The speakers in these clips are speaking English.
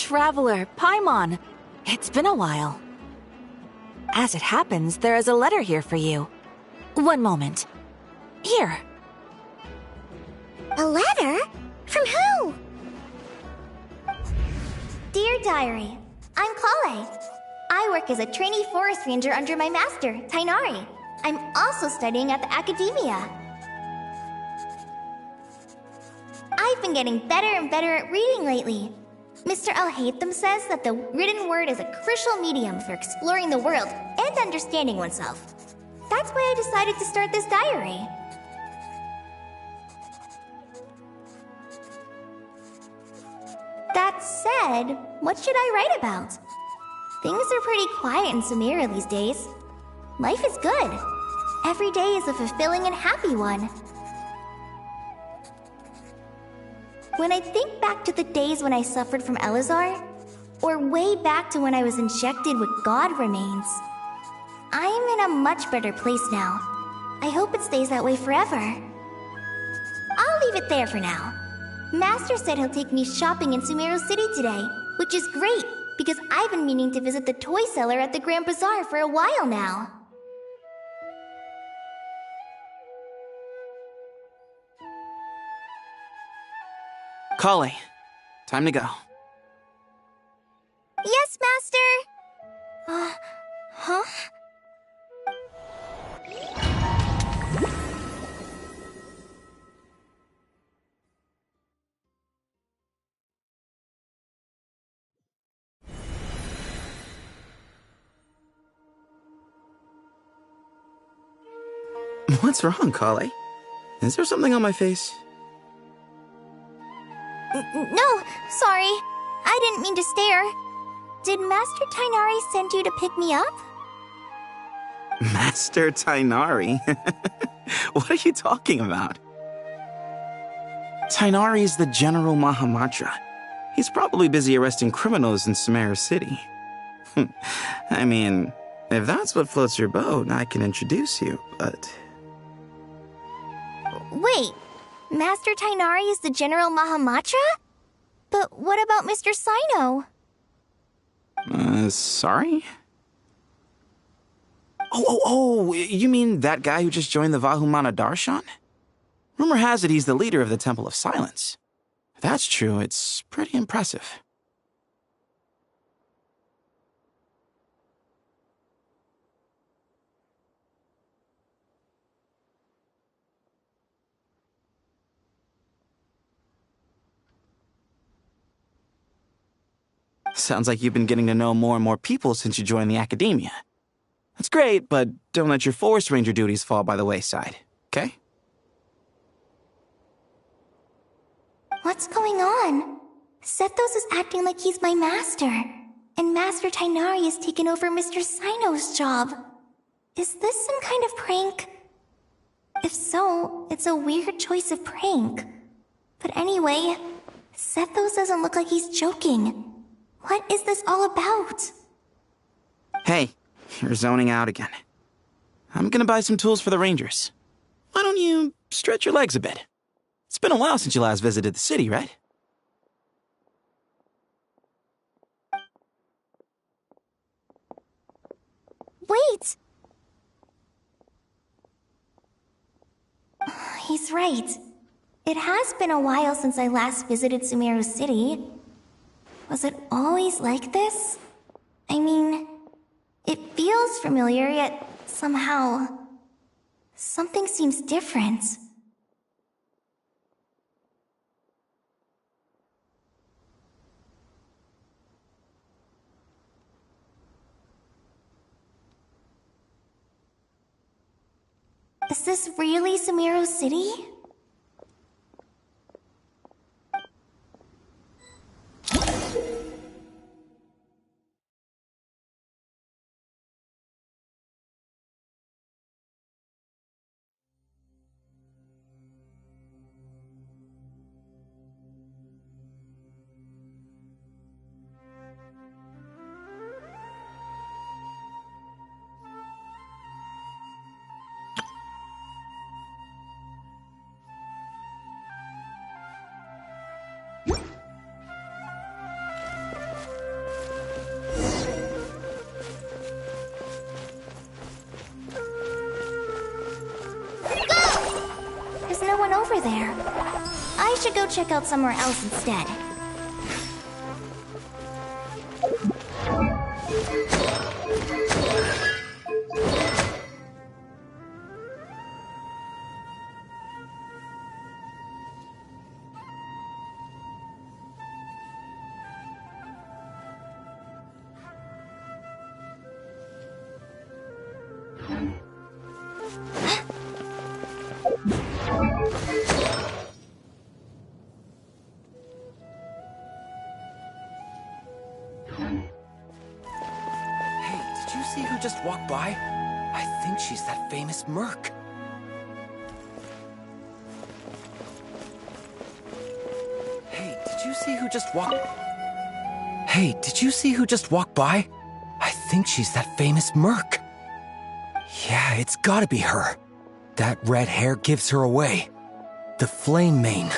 Traveler, Paimon. It's been a while. As it happens, there is a letter here for you. One moment. Here. A letter? From who? Dear Diary, I'm Kale. I work as a trainee forest ranger under my master, Tainari. I'm also studying at the academia. I've been getting better and better at reading lately. Mr. Al-Haytham says that the written word is a crucial medium for exploring the world and understanding oneself. That's why I decided to start this diary. That said, what should I write about? Things are pretty quiet in Sumeru these days. Life is good. Every day is a fulfilling and happy one. When I think back to the days when I suffered from Elazar, or way back to when I was injected with God remains, I'm in a much better place now. I hope it stays that way forever. I'll leave it there for now. Master said he'll take me shopping in Sumeru City today, which is great, because I've been meaning to visit the toy seller at the Grand Bazaar for a while now. Kale, time to go. Yes, Master! Huh? What's wrong, Kale? Is there something on my face? No, sorry. I didn't mean to stare. Did Master Tainari send you to pick me up? Master Tainari? What are you talking about? Tainari is the General Mahamatra. He's probably busy arresting criminals in Sumeru City. I mean, if that's what floats your boat, I can introduce you, but... Wait, Master Tainari is the General Mahamatra? But what about Mr. Sino? Sorry? Oh, you mean that guy who just joined the Vahumana Darshan? Rumor has it he's the leader of the Temple of Silence. If that's true, it's pretty impressive. Sounds like you've been getting to know more and more people since you joined the academia. That's great, but don't let your forest ranger duties fall by the wayside, okay? What's going on? Sethos is acting like he's my master, and Master Tainari has taken over Mr. Sino's job. Is this some kind of prank? If so, it's a weird choice of prank. But anyway, Sethos doesn't look like he's joking. What is this all about? Hey, you're zoning out again. I'm gonna buy some tools for the rangers. Why don't you stretch your legs a bit? It's been a while since you last visited the city, right? Wait! He's right. It has been a while since I last visited Sumeru City. Was it always like this? I mean, it feels familiar, yet somehow... something seems different. Is this really Sumeru City? no one over there. I should go check out somewhere else instead. See who just walked by? I think she's that famous merc. Hey, did you see who just walked... Hey, did you see who just walked by? I think she's that famous merc. Yeah, it's gotta be her. That red hair gives her away. The Flame Mane.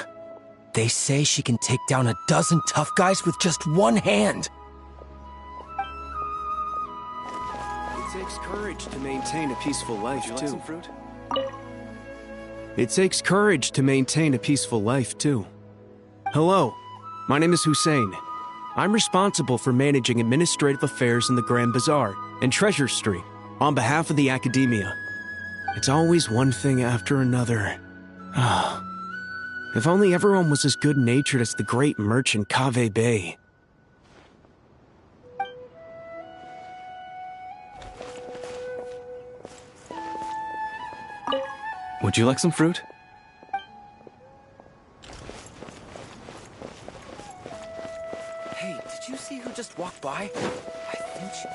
They say she can take down a dozen tough guys with just one hand. It takes courage to maintain a peaceful life, too. Would you like some fruit? It takes courage to maintain a peaceful life, too. Hello, my name is Hussein. I'm responsible for managing administrative affairs in the Grand Bazaar and Treasure Street on behalf of the Academia. It's always one thing after another. If only everyone was as good-natured as the great merchant Cave Bay. Would you like some fruit? Hey, did you see who just walked by? I think she...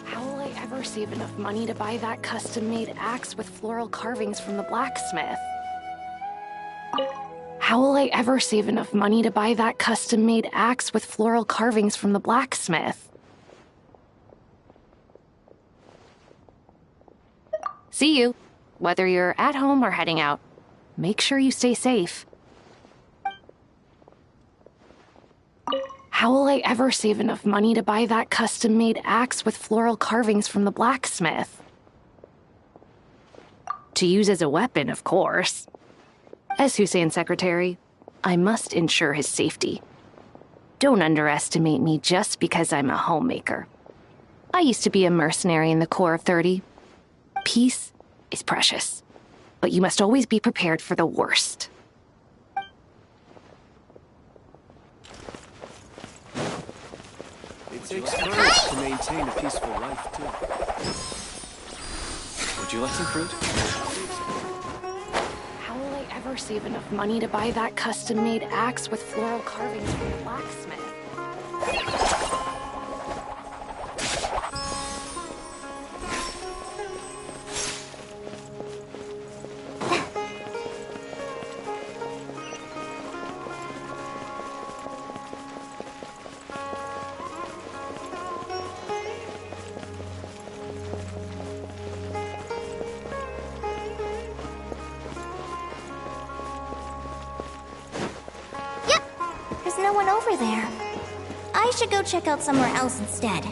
How will I ever save enough money to buy that custom-made axe with floral carvings from the blacksmith? How will I ever save enough money to buy that custom-made axe with floral carvings from the blacksmith? See you. Whether you're at home or heading out, make sure you stay safe. How will I ever save enough money to buy that custom-made axe with floral carvings from the blacksmith? To use as a weapon, of course. As Hussein's secretary, I must ensure his safety. Don't underestimate me just because I'm a homemaker. I used to be a mercenary in the Corps of 30. Peace is precious, but you must always be prepared for the worst. It takes courage to maintain a peaceful life, too. Would you like some fruit? How will I ever save enough money to buy that custom-made axe with floral carvings from the blacksmith? There's no one over there. I should go check out somewhere else instead.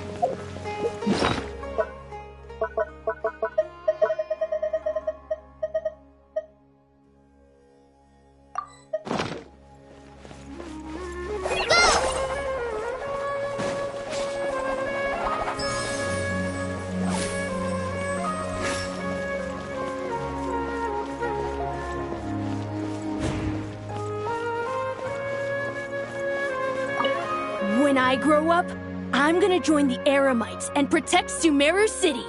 When I grow up, I'm gonna join the Eremites and protect Sumeru City.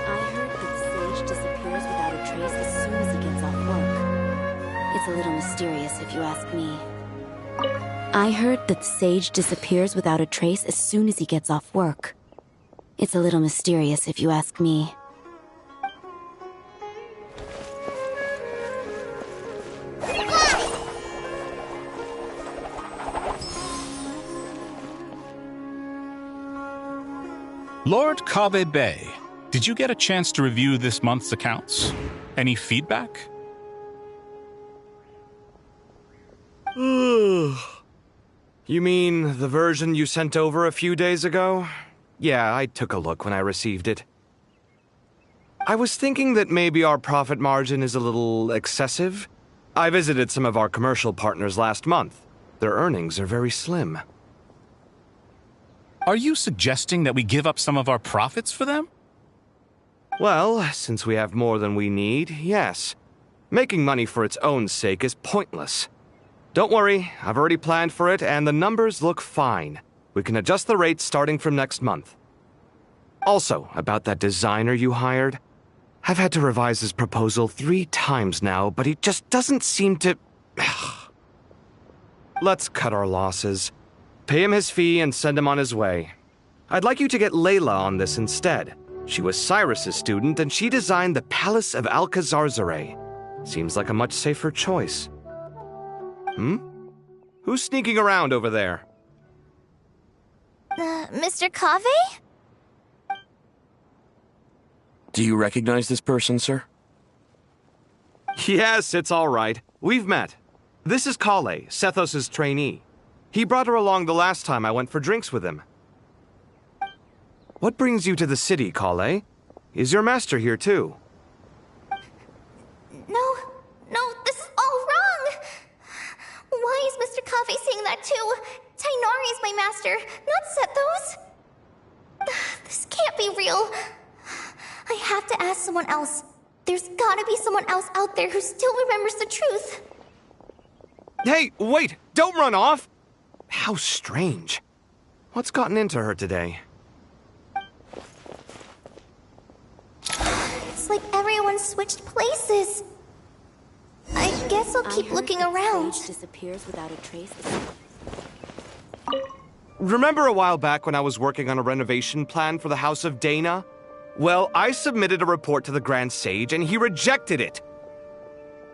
I heard that Sage disappears without a trace as soon as he gets off work. It's a little mysterious if you ask me. I heard that Sage disappears without a trace as soon as he gets off work. It's a little mysterious if you ask me. Lord Kave Bay, did you get a chance to review this month's accounts? Any feedback? You mean the version you sent over a few days ago? Yeah, I took a look when I received it. I was thinking that maybe our profit margin is a little excessive. I visited some of our commercial partners last month. Their earnings are very slim. Are you suggesting that we give up some of our profits for them? Well, since we have more than we need, yes. Making money for its own sake is pointless. Don't worry, I've already planned for it, and the numbers look fine. We can adjust the rates starting from next month. Also, about that designer you hired, I've had to revise his proposal 3 times now, but he just doesn't seem to... Let's cut our losses. Pay him his fee and send him on his way. I'd like you to get Layla on this instead. She was Cyrus's student, and she designed the Palace of Alcazarzare. Seems like a much safer choice. Who's sneaking around over there? Mr. Kave? Do you recognize this person, sir? Yes, it's all right. We've met. This is Kale, Sethos' trainee. He brought her along the last time I went for drinks with him. What brings you to the city, Kale? Is your master here too? No, this is all wrong! Why is Mr. Kave saying that too? Tainari is my master, not Sethos! This can't be real. I have to ask someone else. There's gotta be someone else out there who still remembers the truth. Hey, wait! Don't run off! How strange. What's gotten into her today? It's like everyone switched places. I guess I'll keep looking around. Sage disappears without a trace. Remember a while back when I was working on a renovation plan for the House of Dana? Well, I submitted a report to the Grand Sage and he rejected it.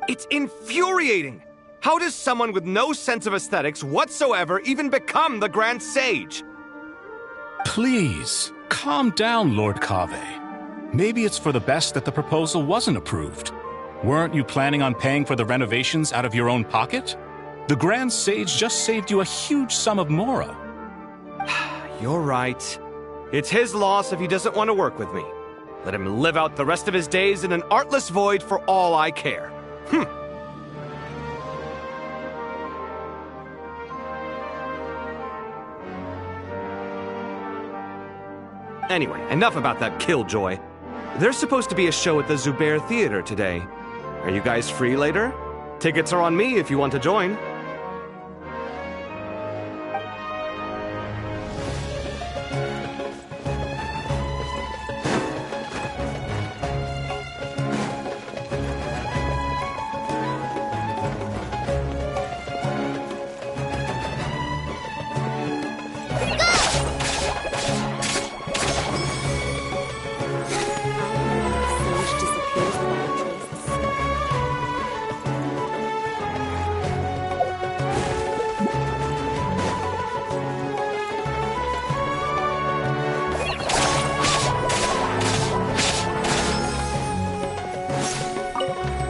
It's infuriating! How does someone with no sense of aesthetics whatsoever even become the Grand Sage? Please, calm down, Lord Kave. Maybe it's for the best that the proposal wasn't approved. Weren't you planning on paying for the renovations out of your own pocket? The Grand Sage just saved you a huge sum of mora. You're right. It's his loss if he doesn't want to work with me. Let him live out the rest of his days in an artless void for all I care. Anyway, enough about that killjoy. There's supposed to be a show at the Zubair Theater today. Are you guys free later? Tickets are on me if you want to join. Sage disappears without a trace.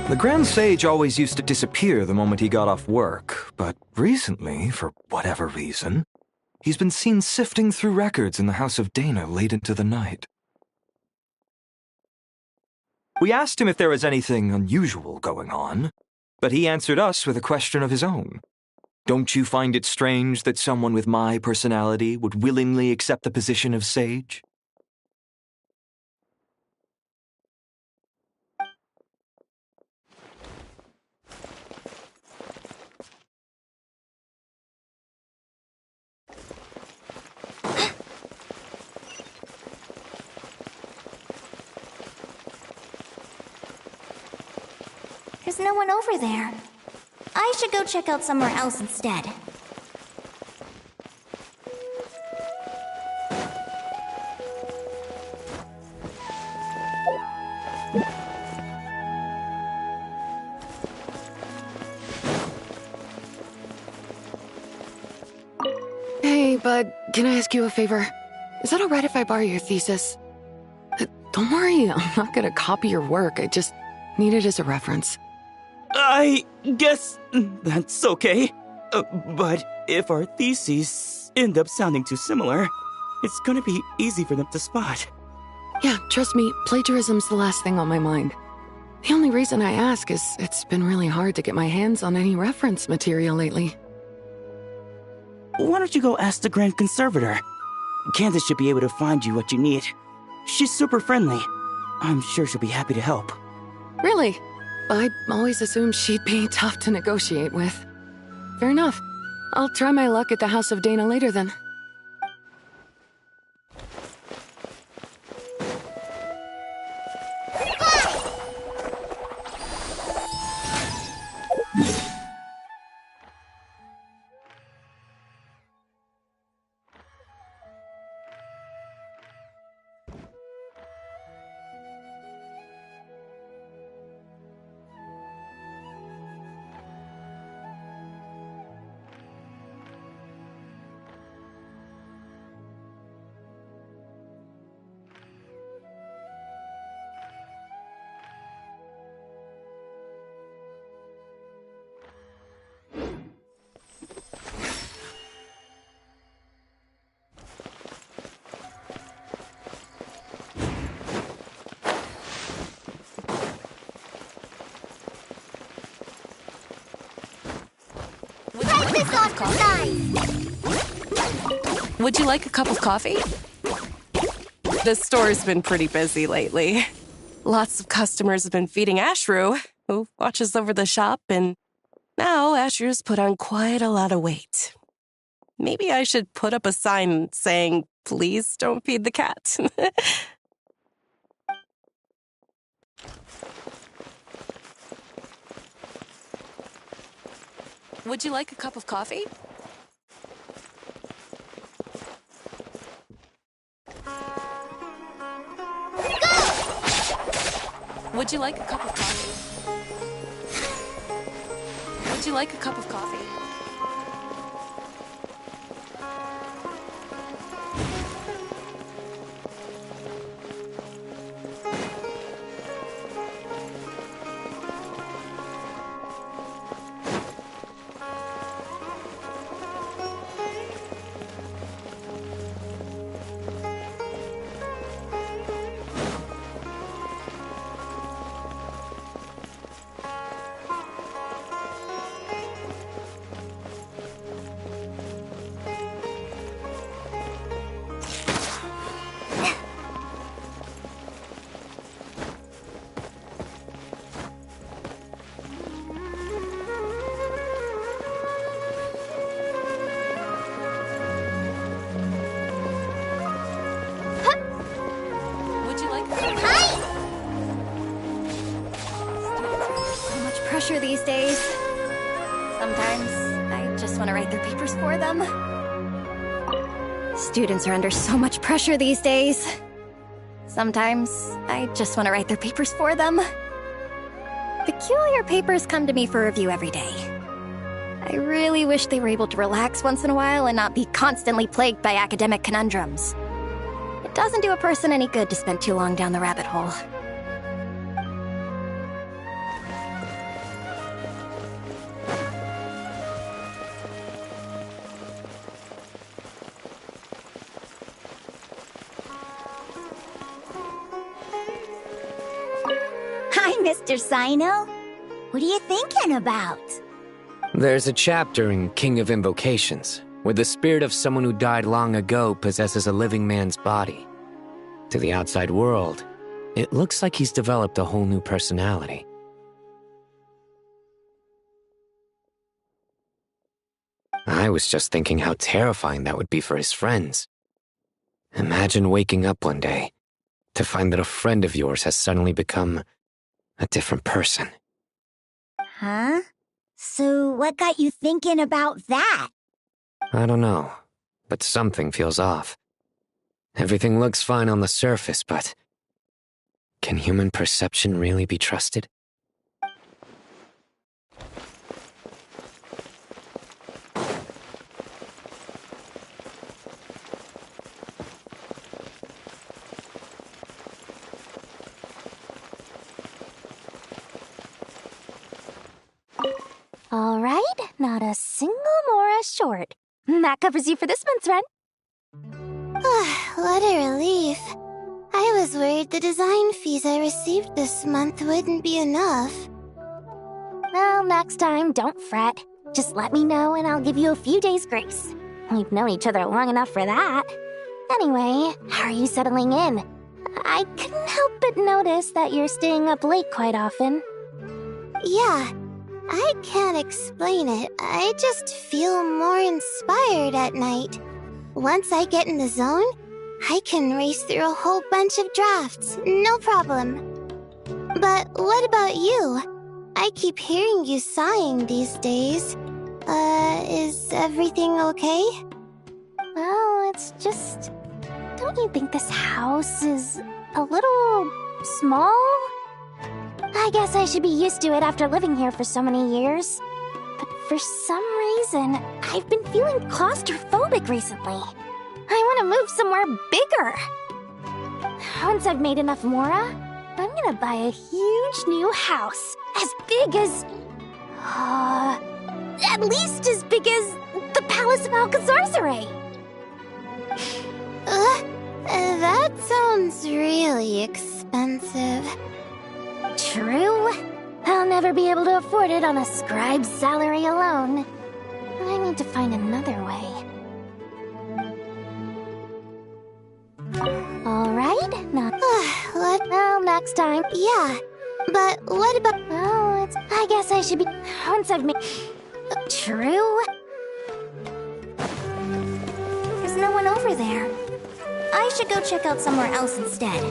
The Grand Sage always used to disappear the moment he got off work, but recently, for whatever reason, he's been seen sifting through records in the House of Dana late into the night. We asked him if there was anything unusual going on, but he answered us with a question of his own. Don't you find it strange that someone with my personality would willingly accept the position of sage? There's no one over there. I should go check out somewhere else instead. Hey, bud, can I ask you a favor? Is that alright if I borrow your thesis? Don't worry, I'm not gonna copy your work. I just need it as a reference. I guess that's okay. But if our theses end up sounding too similar, it's gonna be easy for them to spot. Yeah, trust me, plagiarism's the last thing on my mind. The only reason I ask is it's been really hard to get my hands on any reference material lately. Why don't you go ask the Grand Conservator? Candace should be able to find you what you need. She's super friendly. I'm sure she'll be happy to help. Really? I always assumed she'd be tough to negotiate with. Fair enough. I'll try my luck at the House of Dana later then. Would you like a cup of coffee? The store's been pretty busy lately. Lots of customers have been feeding Ashru, who watches over the shop, and now Ashru's put on quite a lot of weight. Maybe I should put up a sign saying, "Please don't feed the cat." Would you like a cup of coffee? Would you like a cup of coffee? Would you like a cup of coffee? These days. Sometimes I just want to write their papers for them. Students are under so much pressure these days. Sometimes I just want to write their papers for them. Peculiar papers come to me for review every day. I really wish they were able to relax once in a while and not be constantly plagued by academic conundrums. It doesn't do a person any good to spend too long down the rabbit hole. Mr. Sino? What are you thinking about? There's a chapter in King of Invocations where the spirit of someone who died long ago possesses a living man's body. To the outside world, it looks like he's developed a whole new personality. I was just thinking how terrifying that would be for his friends. Imagine waking up one day to find that a friend of yours has suddenly become a different person. Huh? So what got you thinking about that? I don't know, but something feels off. Everything looks fine on the surface, but can human perception really be trusted? All right, not a single Mora short. That covers you for this month's rent. What a relief. I was worried the design fees I received this month wouldn't be enough. Well, next time, don't fret. Just let me know and I'll give you a few days' grace. We've known each other long enough for that. Anyway, how are you settling in? I couldn't help but notice that you're staying up late quite often. Yeah, I can't explain it. I just feel more inspired at night. Once I get in the zone, I can race through a whole bunch of drafts, no problem. But what about you? I keep hearing you sighing these days. Is everything okay? Well, it's just... Don't you think this house is a little small? I guess I should be used to it after living here for so many years. But for some reason, I've been feeling claustrophobic recently. I want to move somewhere bigger. Once I've made enough Mora, I'm gonna buy a huge new house. As big as... at least as big as the Palace of Alcazarzare. That sounds really expensive. True. I'll never be able to afford it on a scribe's salary alone. I need to find another way. Alright, not... What? Well, next time. Yeah, but what about... Well, I guess I should be... Once I've made... True. There's no one over there. I should go check out somewhere else instead.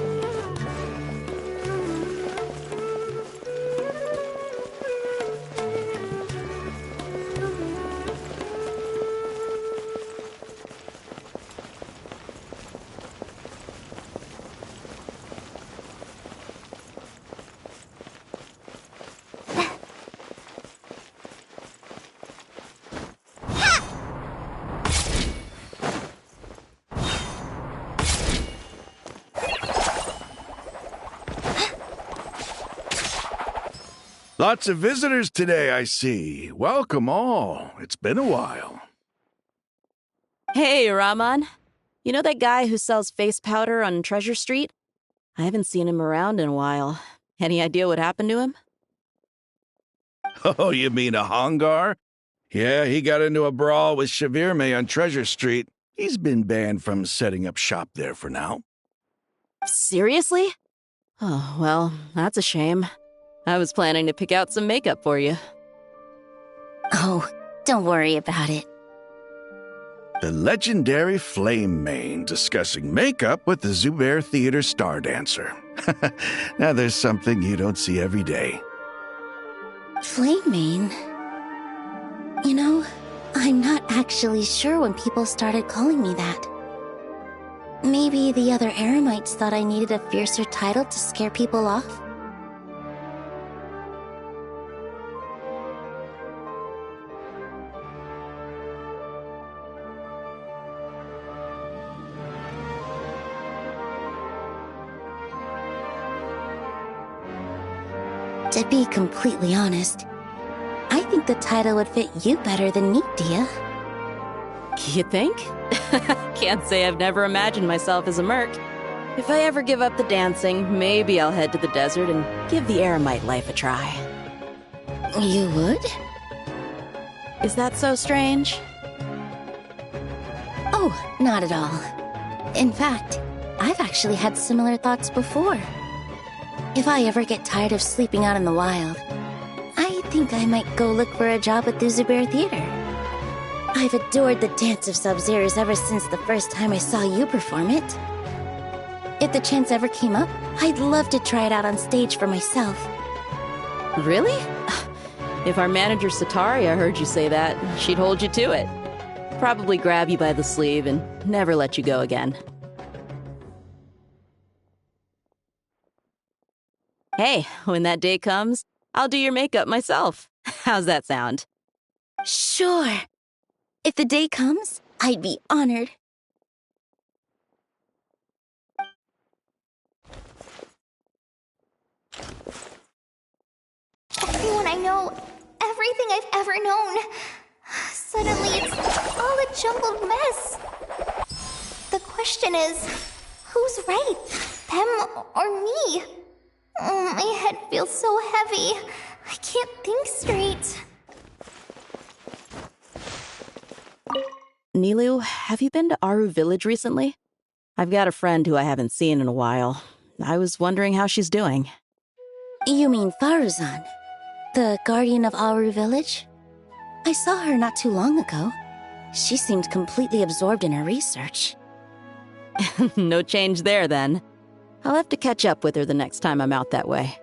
Lots of visitors today, I see. Welcome all. It's been a while. Hey, Rahman. You know that guy who sells face powder on Treasure Street? I haven't seen him around in a while. Any idea what happened to him? Oh, you mean a Hongar? Yeah, he got into a brawl with Shavirme on Treasure Street. He's been banned from setting up shop there for now. Seriously? Oh, well, that's a shame. I was planning to pick out some makeup for you. Oh, don't worry about it. The legendary Flame Mane discussing makeup with the Zubair Theater star dancer. Now there's something you don't see every day. Flame Mane? You know, I'm not actually sure when people started calling me that. Maybe the other Eremites thought I needed a fiercer title to scare people off? To be completely honest, I think the title would fit you better than me, Dia. You think? Can't say I've never imagined myself as a merc. If I ever give up the dancing, maybe I'll head to the desert and give the Eremite life a try. You would? Is that so strange? Oh, not at all. In fact, I've actually had similar thoughts before. If I ever get tired of sleeping out in the wild, I think I might go look for a job at the Zubair Theater. I've adored the dance of Sub-Zeros ever since the first time I saw you perform it. If the chance ever came up, I'd love to try it out on stage for myself. Really? If our manager Sataria heard you say that, she'd hold you to it. Probably grab you by the sleeve and never let you go again. Hey, when that day comes, I'll do your makeup myself. How's that sound? Sure. If the day comes, I'd be honored. Everyone I know, everyone everything I've ever known. Suddenly, it's all a jumbled mess. The question is, who's right? Them or me? Oh, my head feels so heavy. I can't think straight. Nilu, have you been to Aru Village recently? I've got a friend who I haven't seen in a while. I was wondering how she's doing. You mean Faruzan, the guardian of Aru Village? I saw her not too long ago. She seemed completely absorbed in her research. No change there, then. I'll have to catch up with her the next time I'm out that way.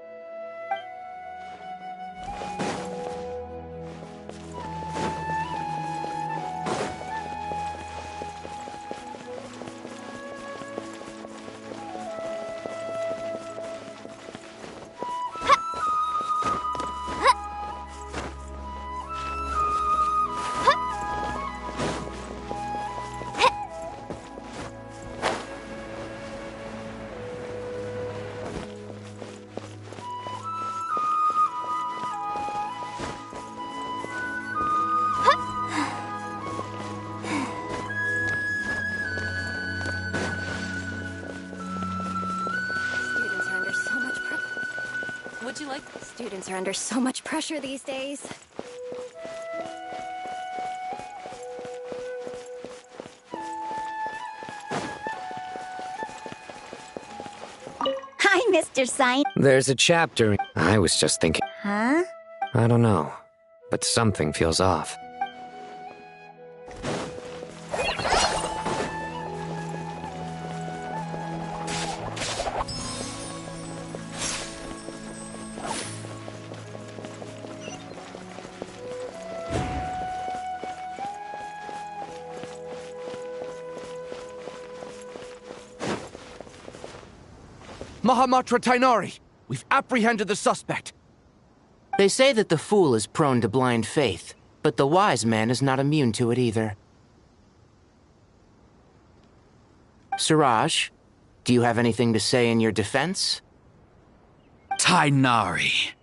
Students are under so much pressure these days. Hi, Mr. Science. There's a chapter. I was just thinking. Huh? I don't know, but something feels off. Mahamatra Tainari! We've apprehended the suspect! They say that the fool is prone to blind faith, but the wise man is not immune to it either. Suraj, do you have anything to say in your defense? Tainari,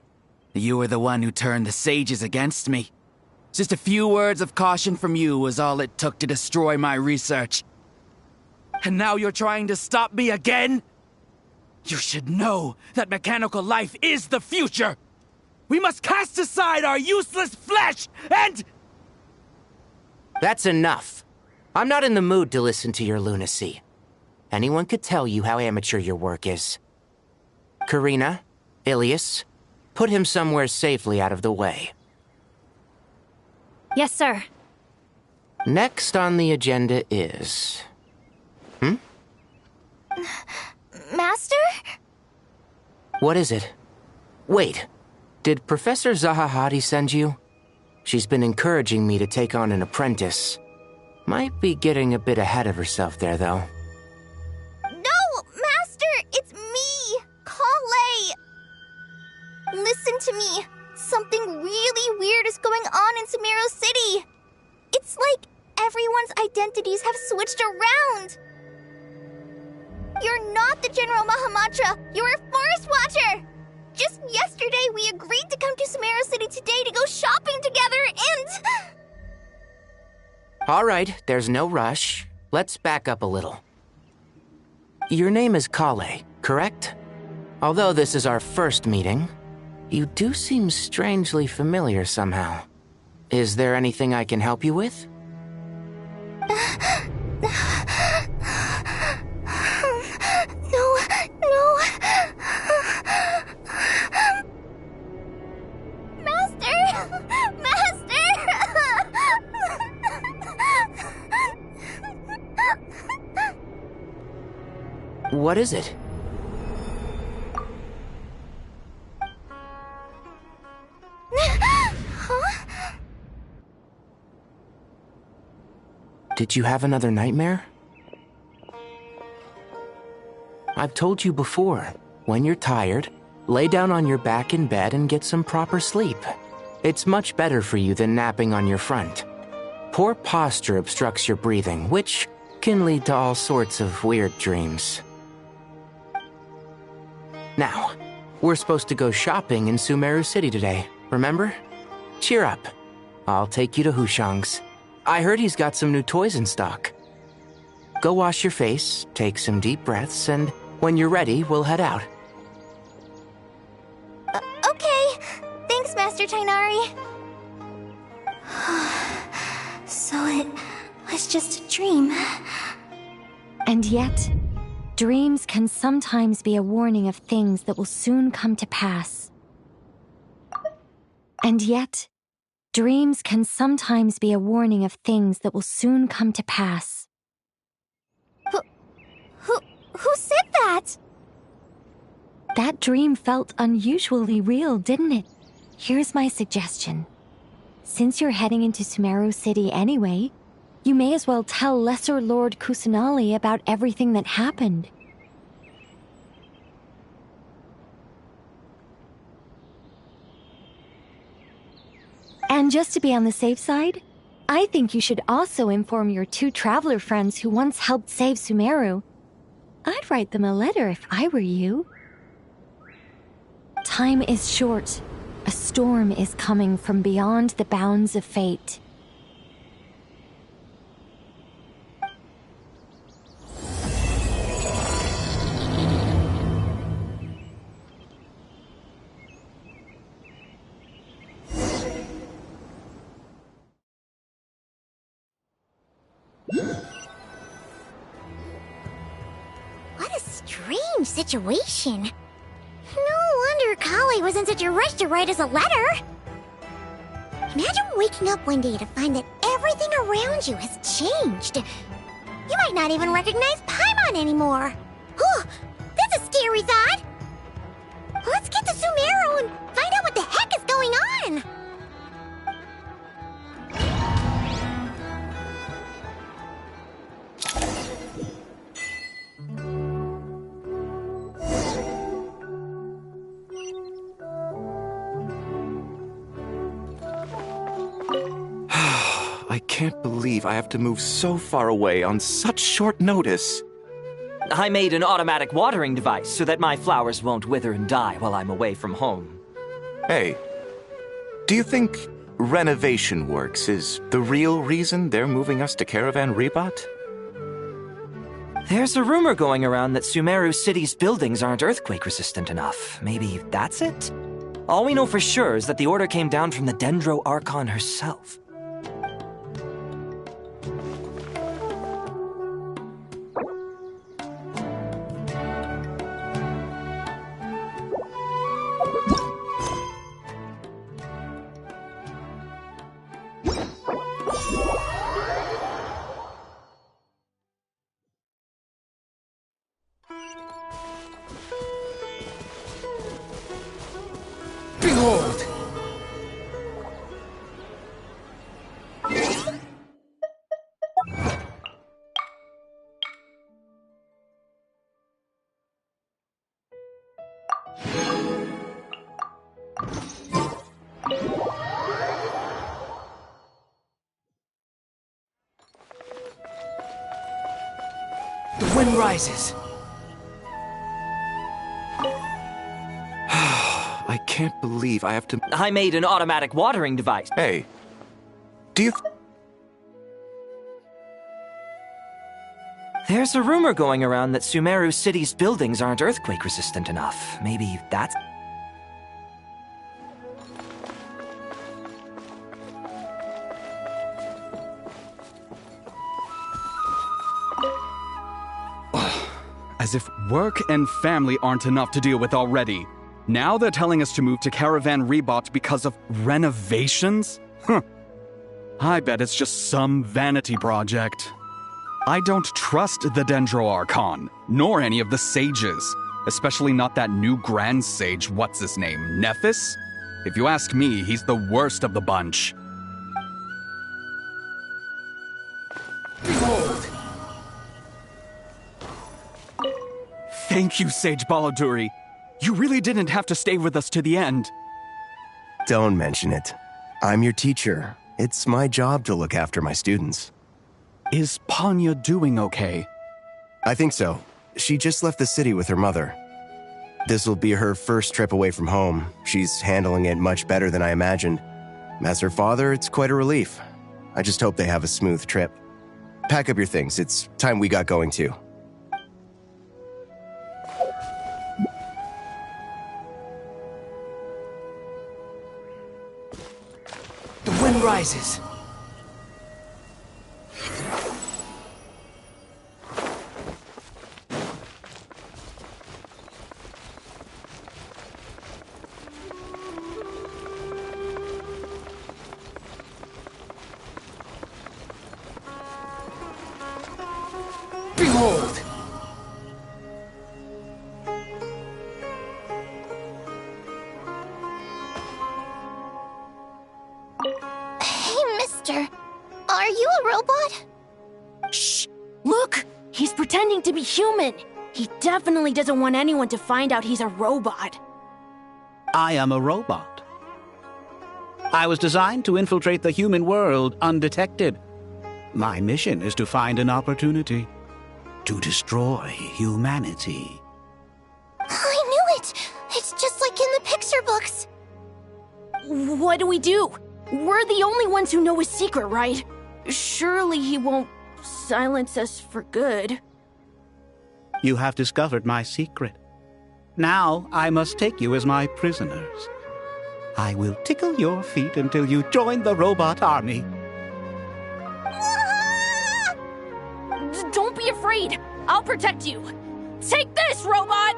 you were the one who turned the sages against me. Just a few words of caution from you was all it took to destroy my research. And now you're trying to stop me again? You should know that mechanical life is the future! We must cast aside our useless flesh and... That's enough. I'm not in the mood to listen to your lunacy. Anyone could tell you how amateur your work is. Karina, Ilias, put him somewhere safely out of the way. Yes, sir. Next on the agenda is... Master? What is it? Wait, did Professor Zahahati send you? She's been encouraging me to take on an apprentice. Might be getting a bit ahead of herself there, though. No, Master! It's me! Kale! Listen to me. Something really weird is going on in Sumeru City. It's like everyone's identities have switched around. You're not the General Mahamatra. You're a forest watcher. Just yesterday, we agreed to come to Sumeru City today to go shopping together and... All right, there's no rush. Let's back up a little. Your name is Kale, correct? Although this is our first meeting, you do seem strangely familiar somehow. Is there anything I can help you with? No. Master! What is it? Huh? Did you have another nightmare? I've told you before, when you're tired, lay down on your back in bed and get some proper sleep. It's much better for you than napping on your front. Poor posture obstructs your breathing, which can lead to all sorts of weird dreams. Now, we're supposed to go shopping in Sumeru City today, remember? cheer up. I'll take you to Hushang's. I heard he's got some new toys in stock. Go wash your face, take some deep breaths, and when you're ready, we'll head out. Okay. Thanks, Master Tainari. So it was just a dream. And yet, dreams can sometimes be a warning of things that will soon come to pass. And yet, dreams can sometimes be a warning of things that will soon come to pass. Who said that? That dream felt unusually real, didn't it? Here's my suggestion. Since you're heading into Sumeru City anyway, you may as well tell Lesser Lord Kusanali about everything that happened. And just to be on the safe side, I think you should also inform your 2 traveler friends who once helped save Sumeru. I'd write them a letter if I were you. Time is short. A storm is coming from beyond the bounds of fate. What a strange situation. No wonder Kali was in such a rush to write us a letter. Imagine waking up one day to find that everything around you has changed. You might not even recognize Paimon anymore. Oh, that's a scary thought. Let's get to Sumeru and find out what the heck is going on. I can't believe I have to move so far away on such short notice. I made an automatic watering device so that my flowers won't wither and die while I'm away from home. Hey, do you think renovation works is the real reason they're moving us to Caravan Rebot? There's a rumor going around that Sumeru City's buildings aren't earthquake-resistant enough. Maybe that's it? All we know for sure is that the order came down from the Dendro Archon herself. Behold! The wind rises. I can't believe I have to... I made an automatic watering device. Hey, do you... There's a rumor going around that Sumeru City's buildings aren't earthquake-resistant enough. Maybe that's... As if work and family aren't enough to deal with already. Now they're telling us to move to Caravan Rebot because of renovations? I bet it's just some vanity project. I don't trust the Dendro Archon, nor any of the sages. Especially not that new Grand Sage, what's his name, Nephis? If you ask me, he's the worst of the bunch. Behold! Thank you, Sage Baladuri. You really didn't have to stay with us to the end. Don't mention it. I'm your teacher. It's my job to look after my students. Is Panya doing okay? I think so. She just left the city with her mother. This'll be her first trip away from home. She's handling it much better than I imagined. As her father, it's quite a relief. I just hope they have a smooth trip. Pack up your things. It's time we got going too. The wind rises. Behold! Hey, mister. Are you a robot? Shh! Look! He's pretending to be human! He definitely doesn't want anyone to find out he's a robot. I am a robot. I was designed to infiltrate the human world undetected. My mission is to find an opportunity to destroy humanity. I knew it! It's just like in the picture books. What do we do? We're the only ones who know his secret, right? Surely he won't silence us for good. You have discovered my secret. Now I must take you as my prisoners. I will tickle your feet until you join the robot army. Don't be afraid. I'll protect you. Take this, robot!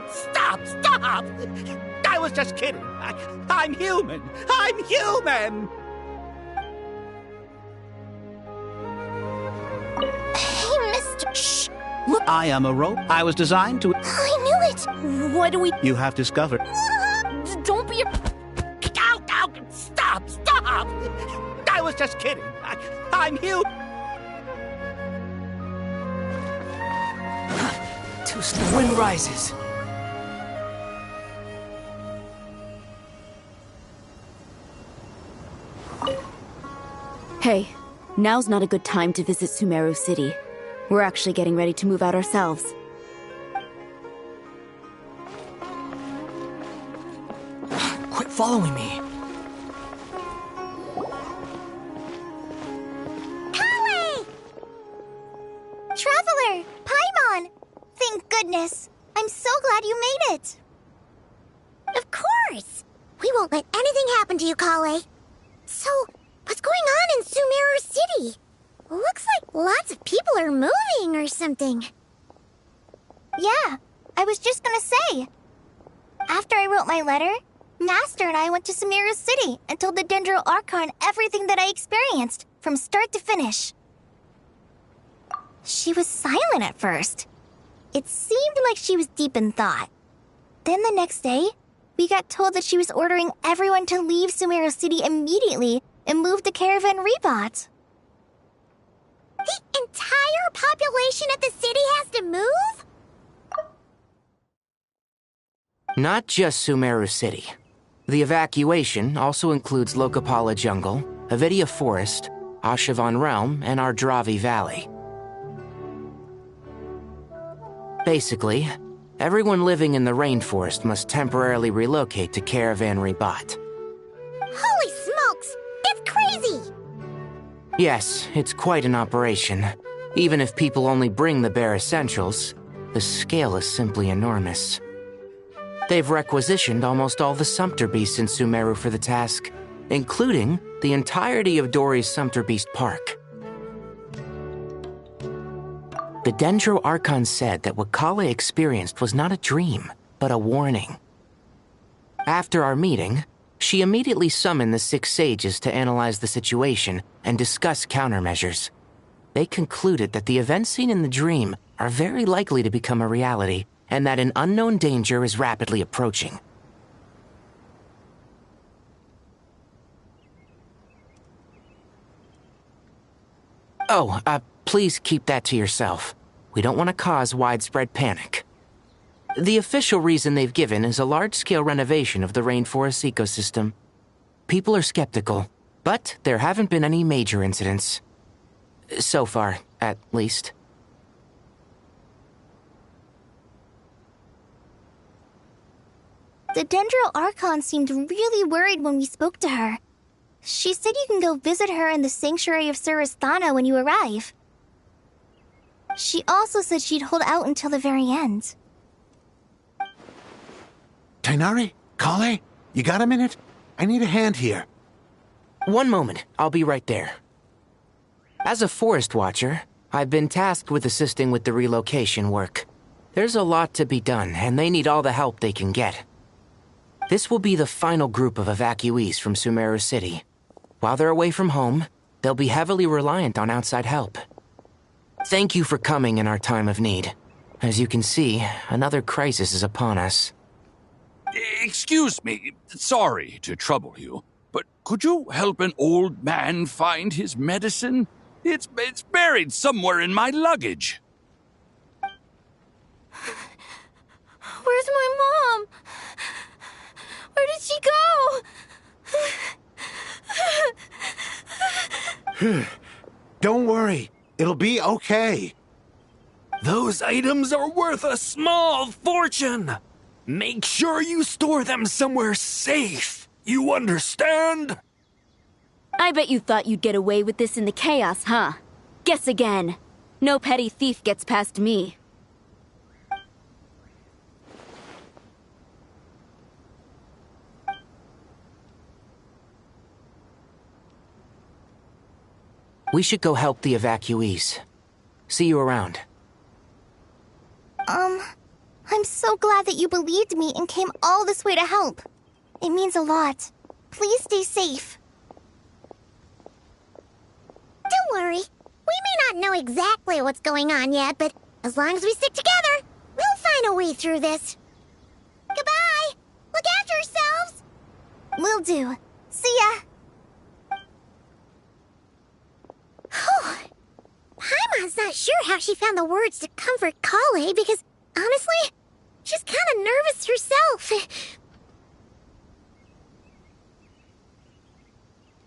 Stop! Stop! I was just kidding. I'm human. I'm human! Hey, mister. Shh! Look! I am a robot. I was designed to... I knew it! What do we... You have discovered... Don't be... Stop! Stop! I was just kidding. I'm human. The wind rises. Hey, now's not a good time to visit Sumeru City. We're actually getting ready to move out ourselves. Quit following me. Traveler! Paimon! Thank goodness. I'm so glad you made it. Of course! We won't let anything happen to you, Kale. So, what's going on in Sumeru City? Looks like lots of people are moving or something. Yeah, I was just gonna say. After I wrote my letter, Master and I went to Sumeru City and told the Dendro Archon everything that I experienced, from start to finish. She was silent at first. It seemed like she was deep in thought. Then the next day, we got told that she was ordering everyone to leave Sumeru City immediately and move to Caravan Rebot. The entire population of the city has to move? Not just Sumeru City. The evacuation also includes Lokapala Jungle, Avidia Forest, Ashavan Realm, and Ardravi Valley. Basically, everyone living in the rainforest must temporarily relocate to Caravan Rebot. Holy smokes! It's crazy! Yes, it's quite an operation. Even if people only bring the bare essentials, the scale is simply enormous. They've requisitioned almost all the Sumpter Beasts in Sumeru for the task, including the entirety of Dori's Sumpter Beast Park. The Dendro Archon said that what Kale experienced was not a dream, but a warning. After our meeting, she immediately summoned the 6 sages to analyze the situation and discuss countermeasures. They concluded that the events seen in the dream are very likely to become a reality, and that an unknown danger is rapidly approaching. Oh, please keep that to yourself. We don't want to cause widespread panic. The official reason they've given is a large-scale renovation of the rainforest ecosystem. People are skeptical, but there haven't been any major incidents. So far, at least. The Dendro Archon seemed really worried when we spoke to her. She said you can go visit her in the Sanctuary of Surasthana when you arrive. She also said she'd hold out until the very end. Tainari? Kale? You got a minute? I need a hand here. One moment. I'll be right there. As a forest watcher, I've been tasked with assisting with the relocation work. There's a lot to be done, and they need all the help they can get. This will be the final group of evacuees from Sumeru City. While they're away from home, they'll be heavily reliant on outside help. Thank you for coming in our time of need. As you can see, another crisis is upon us. Excuse me, sorry to trouble you, but could you help an old man find his medicine? It's buried somewhere in my luggage. Where's my mom? Where did she go? Don't worry. It'll be okay. Those items are worth a small fortune. Make sure you store them somewhere safe. You understand? I bet you thought you'd get away with this in the chaos, huh? Guess again. No petty thief gets past me. We should go help the evacuees. See you around. I'm so glad that you believed me and came all this way to help. It means a lot. Please stay safe. Don't worry. We may not know exactly what's going on yet, but as long as we stick together, we'll find a way through this. Goodbye! Look after yourselves! Will do. See ya! Paimon's not sure how she found the words to comfort Kale because, honestly, she's kind of nervous herself.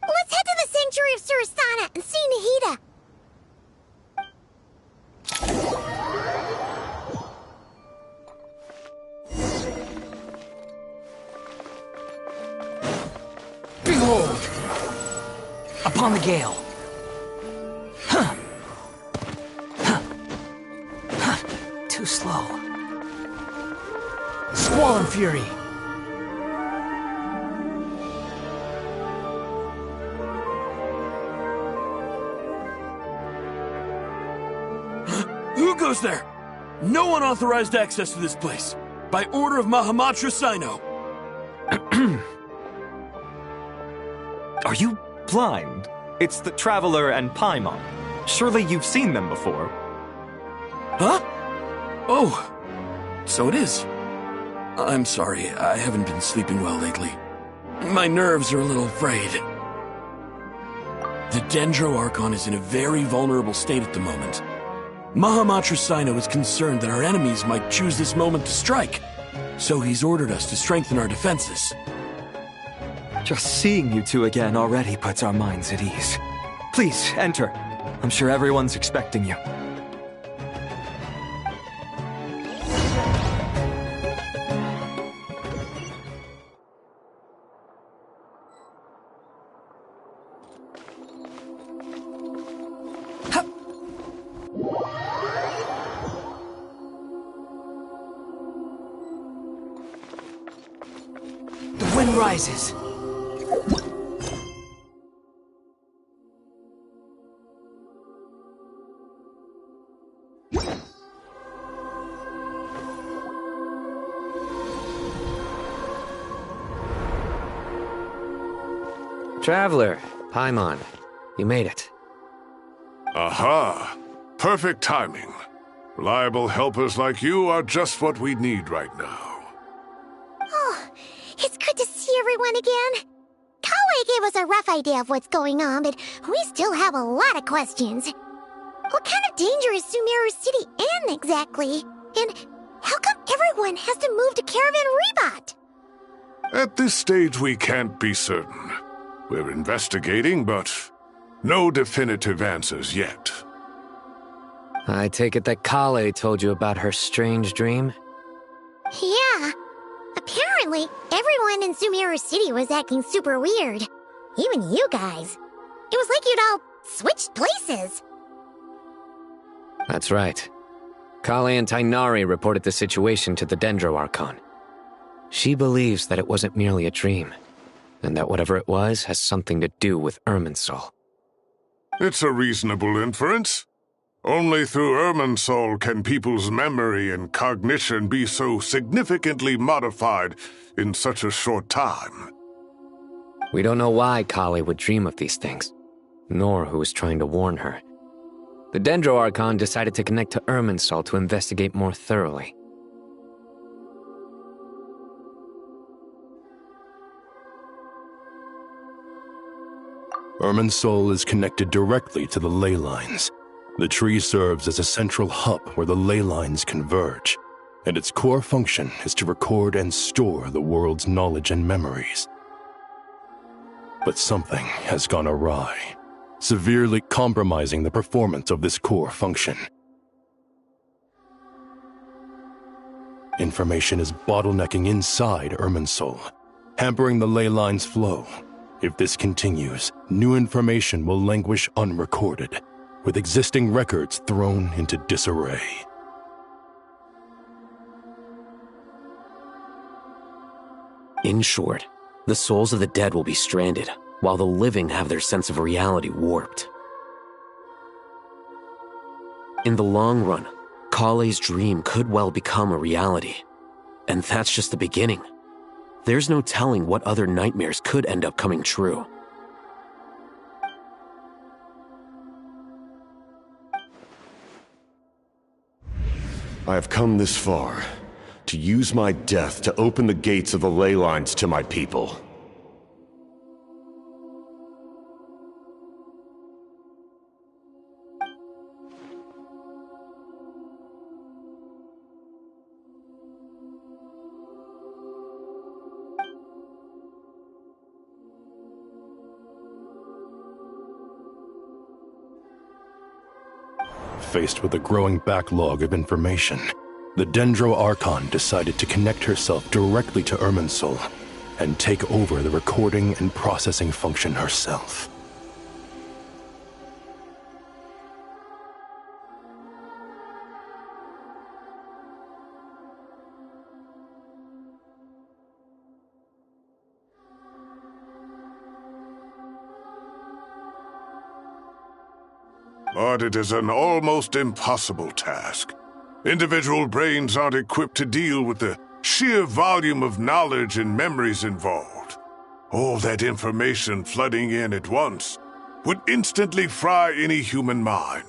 Let's head to the Sanctuary of Surasthana and see Nahida. Behold! Upon the gale. Too slow. Squall and fury. Who goes there? No unauthorized access to this place. By order of Mahamatra Sino. Are you blind? It's the Traveler and Paimon. Surely you've seen them before. Huh? Oh, so it is. I'm sorry, I haven't been sleeping well lately. My nerves are a little frayed. The Dendro Archon is in a very vulnerable state at the moment. Mahamatra Sino is concerned that our enemies might choose this moment to strike, so he's ordered us to strengthen our defenses. Just seeing you two again already puts our minds at ease. Please, enter. I'm sure everyone's expecting you. The wind rises. Traveler, Paimon, you made it. Aha! Perfect timing. Reliable helpers like you are just what we need right now. Oh, it's good to see everyone again. Kawaii gave us a rough idea of what's going on, but we still have a lot of questions. What kind of danger is Sumeru City in exactly? And how come everyone has to move to Caravan Rebot? At this stage, we can't be certain. We're investigating, but no definitive answers yet. I take it that Kale told you about her strange dream? Yeah. Apparently, everyone in Sumeru City was acting super weird. Even you guys. It was like you'd all switched places. That's right. Kale and Tainari reported the situation to the Dendro Archon. She believes that it wasn't merely a dream, and that whatever it was has something to do with Irminsul. It's a reasonable inference. Only through Irminsul can people's memory and cognition be so significantly modified in such a short time. We don't know why Kale would dream of these things, nor who was trying to warn her. The Dendro Archon decided to connect to Irminsul to investigate more thoroughly. Irminsul is connected directly to the ley lines. The tree serves as a central hub where the ley lines converge, and its core function is to record and store the world's knowledge and memories. But something has gone awry, severely compromising the performance of this core function. Information is bottlenecking inside Irminsul, hampering the ley line's flow. If this continues, new information will languish unrecorded, with existing records thrown into disarray. In short, the souls of the dead will be stranded, while the living have their sense of reality warped. In the long run, Kale's dream could well become a reality. And that's just the beginning. There's no telling what other nightmares could end up coming true. I have come this far, to use my death to open the gates of the ley lines to my people. Faced with a growing backlog of information, the Dendro Archon decided to connect herself directly to Irminsul and take over the recording and processing function herself. But it is an almost impossible task. Individual brains aren't equipped to deal with the sheer volume of knowledge and memories involved. All that information flooding in at once would instantly fry any human mind.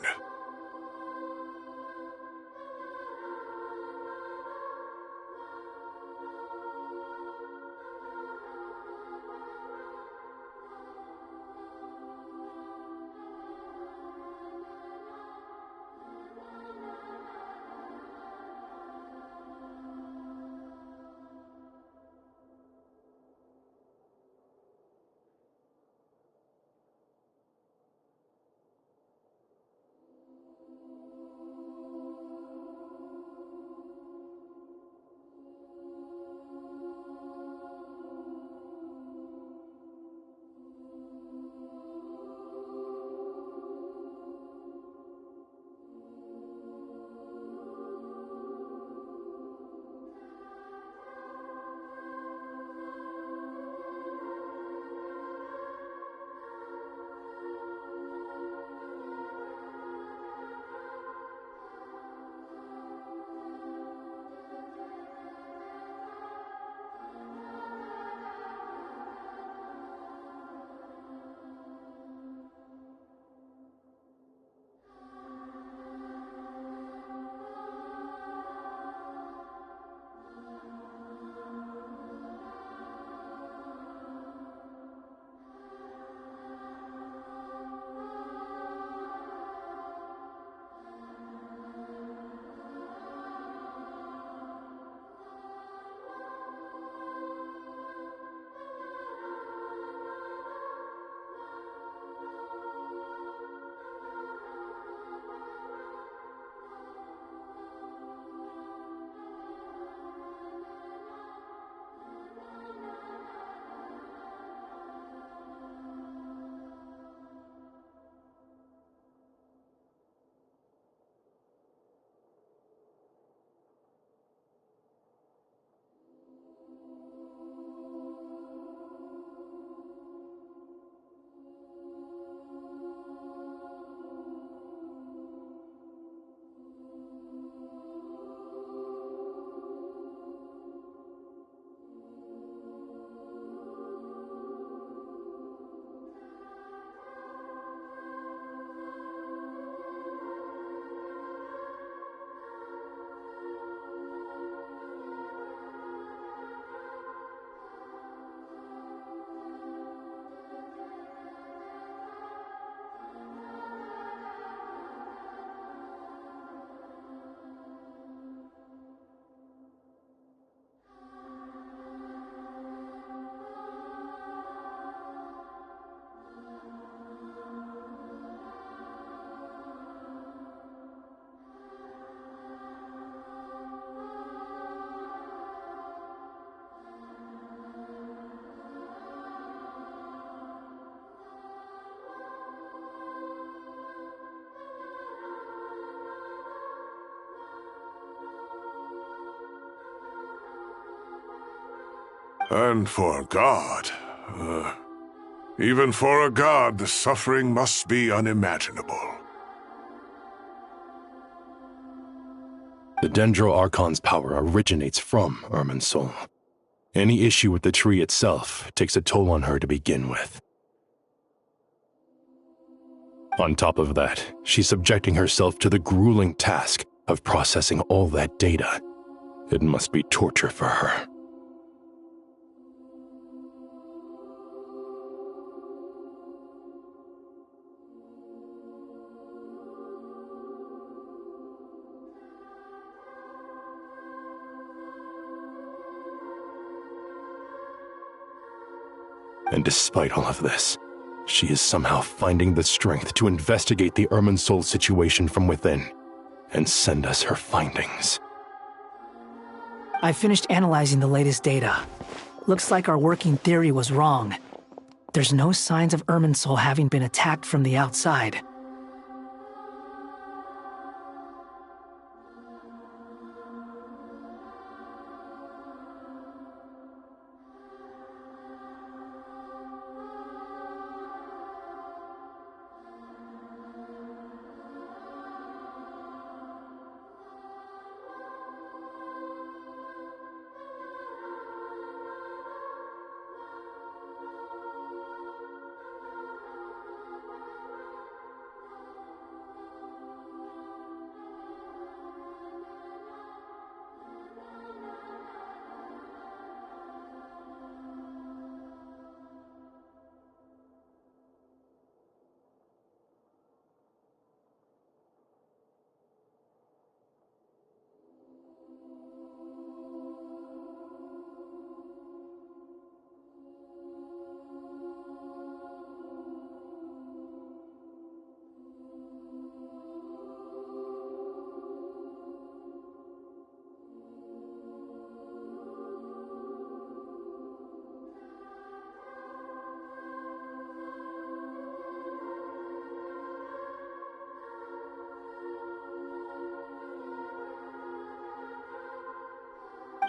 And for a god, even for a god, the suffering must be unimaginable. The Dendro Archon's power originates from Irminsul. Any issue with the tree itself takes a toll on her to begin with. On top of that, she's subjecting herself to the grueling task of processing all that data. It must be torture for her. And despite all of this, she is somehow finding the strength to investigate the Irminsul situation from within and send us her findings. I finished analyzing the latest data. Looks like our working theory was wrong. There's no signs of Irminsul having been attacked from the outside.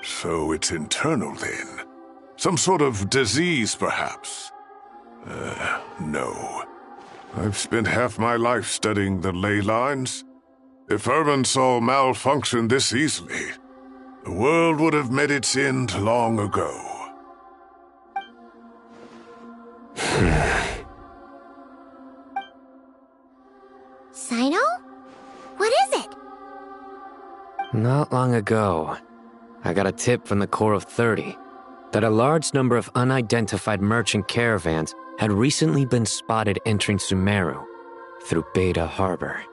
So it's internal then? Some sort of disease, perhaps? No. I've spent half my life studying the ley lines. If Irminsul malfunctioned this easily, the world would have met its end long ago. Sino? What is it? Not long ago, I got a tip from the Corps of 30 that a large number of unidentified merchant caravans had recently been spotted entering Sumeru through Beta Harbor.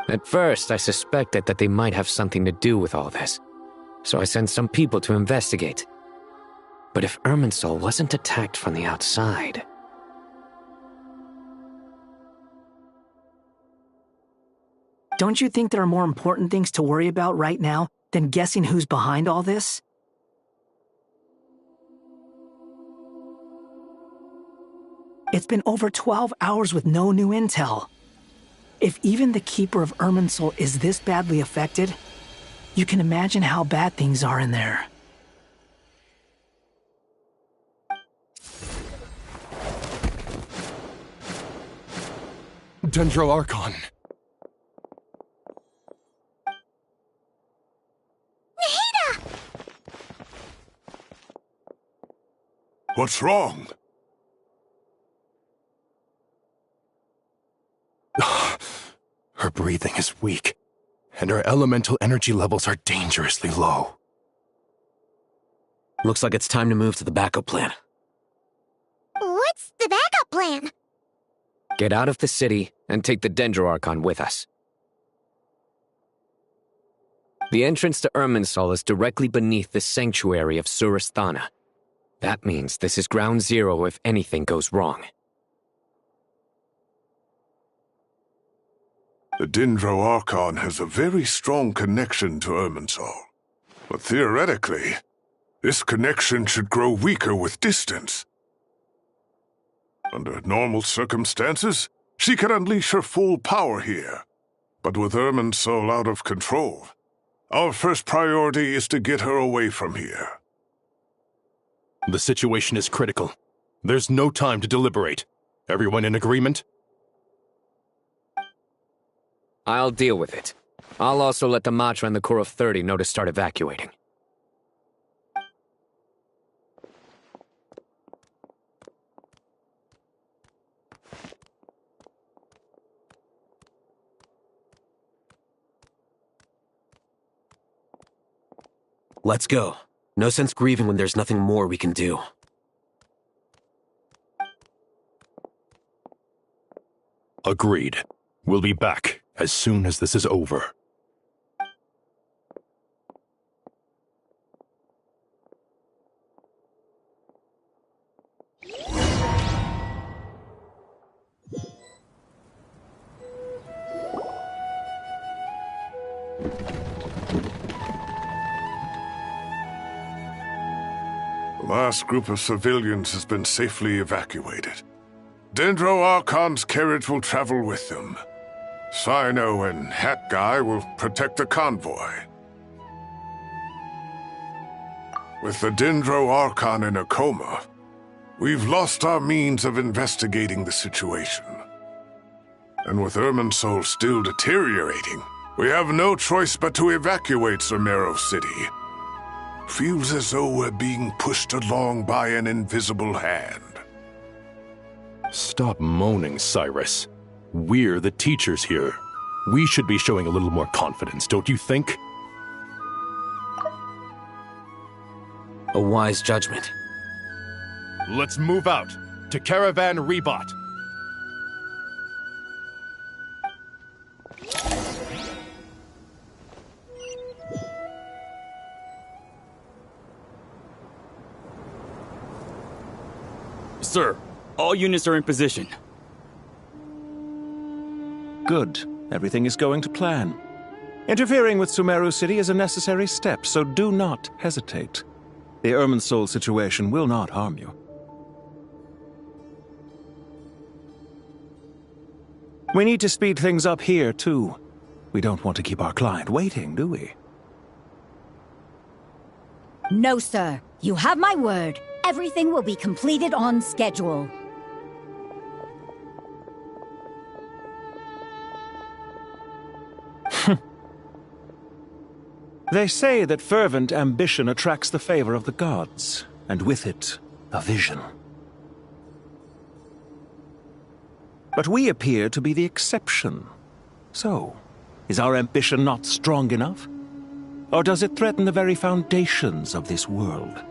At first, I suspected that they might have something to do with all this, so I sent some people to investigate. But if Irminsul wasn't attacked from the outside... Don't you think there are more important things to worry about right now than guessing who's behind all this? It's been over 12 hours with no new intel. If even the Keeper of Irminsul is this badly affected, you can imagine how bad things are in there. Dendro Archon. What's wrong? Her breathing is weak, and her elemental energy levels are dangerously low. Looks like it's time to move to the backup plan. What's the backup plan? Get out of the city and take the Dendro Archon with us. The entrance to Irminsul is directly beneath the sanctuary of Surasthana. That means this is ground zero if anything goes wrong. The Dendro Archon has a very strong connection to Irminsul. But theoretically, this connection should grow weaker with distance. Under normal circumstances, she could unleash her full power here. But with Irminsul out of control, Our first priority is to get her away from here. The situation is critical. There's no time to deliberate. Everyone in agreement? I'll deal with it. I'll also let the Matra and the Corps of 30 know to start evacuating. Let's go. No sense grieving when there's nothing more we can do. Agreed. We'll be back as soon as this is over. The last group of civilians has been safely evacuated. Dendro Archon's carriage will travel with them. Sino and Hat Guy will protect the convoy. With the Dendro Archon in a coma, we've lost our means of investigating the situation. And with Irminsul still deteriorating, we have no choice but to evacuate Sumeru City. Feels as though we're being pushed along by an invisible hand. Stop moaning, Cyrus. We're the teachers here. We should be showing a little more confidence, don't you think? A wise judgment. Let's move out to Caravan Rebot. Sir, all units are in position. Good. Everything is going to plan. Interfering with Sumeru City is a necessary step, so do not hesitate. The Irminsul situation will not harm you. We need to speed things up here, too. We don't want to keep our client waiting, do we? No, sir. You have my word. Everything will be completed on schedule. They say that fervent ambition attracts the favor of the gods, and with it, a vision. But we appear to be the exception. So, is our ambition not strong enough? Or does it threaten the very foundations of this world?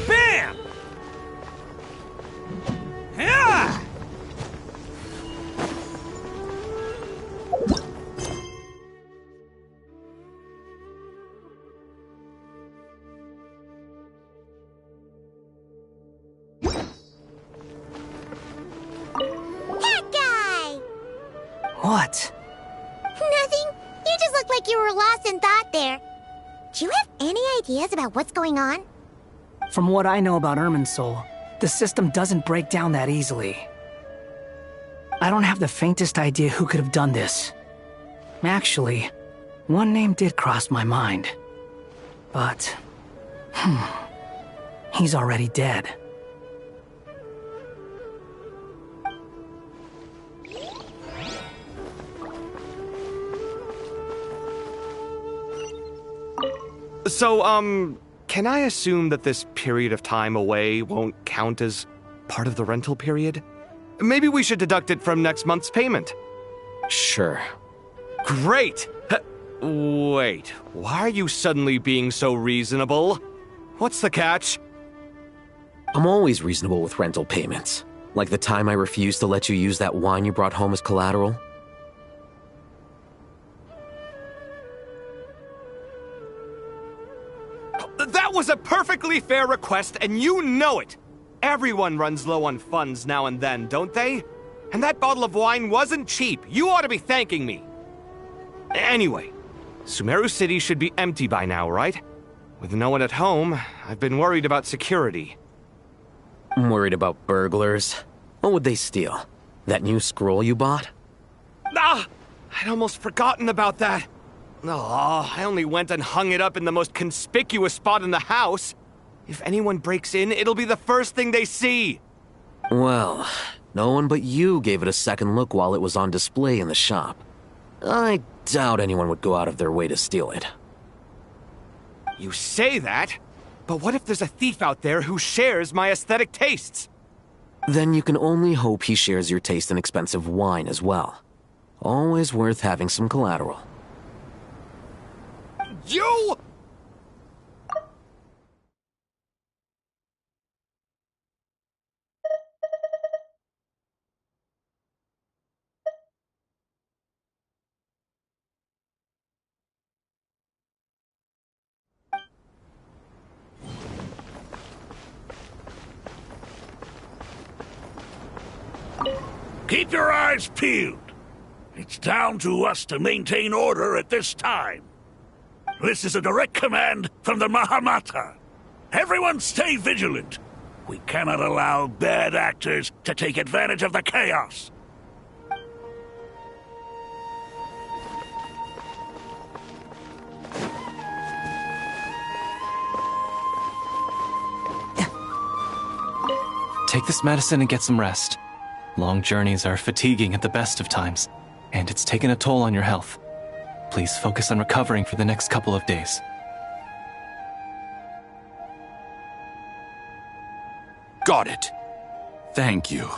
Bam! Yeah! That guy! What? Nothing. You just look like you were lost in thought there. Do you have any ideas about what's going on? From what I know about Irminsul, the system doesn't break down that easily. I don't have the faintest idea who could have done this. Actually, one name did cross my mind. But, he's already dead. So, can I assume that this period of time away won't count as part of the rental period? Maybe we should deduct it from next month's payment. Sure. Great! Wait, why are you suddenly being so reasonable? What's the catch? I'm always reasonable with rental payments. Like the time I refused to let you use that wine you brought home as collateral. That was a perfectly fair request, and you know it! Everyone runs low on funds now and then, don't they? And that bottle of wine wasn't cheap. You ought to be thanking me. Anyway, Sumeru City should be empty by now, right? With no one at home, I've been worried about security. I'm worried about burglars. What would they steal? That new scroll you bought? Ah! I'd almost forgotten about that. Oh, I only went and hung it up in the most conspicuous spot in the house. If anyone breaks in, it'll be the first thing they see. Well, no one but you gave it a second look while it was on display in the shop. I doubt anyone would go out of their way to steal it. You say that, but what if there's a thief out there who shares my aesthetic tastes? Then you can only hope he shares your taste in expensive wine as well. Always worth having some collateral. You! Keep your eyes peeled. It's down to us to maintain order at this time. This is a direct command from the Mahamata. Everyone stay vigilant. We cannot allow bad actors to take advantage of the chaos. Take this medicine and get some rest. Long journeys are fatiguing at the best of times, and it's taken a toll on your health. Please focus on recovering for the next couple of days. Got it. Thank you.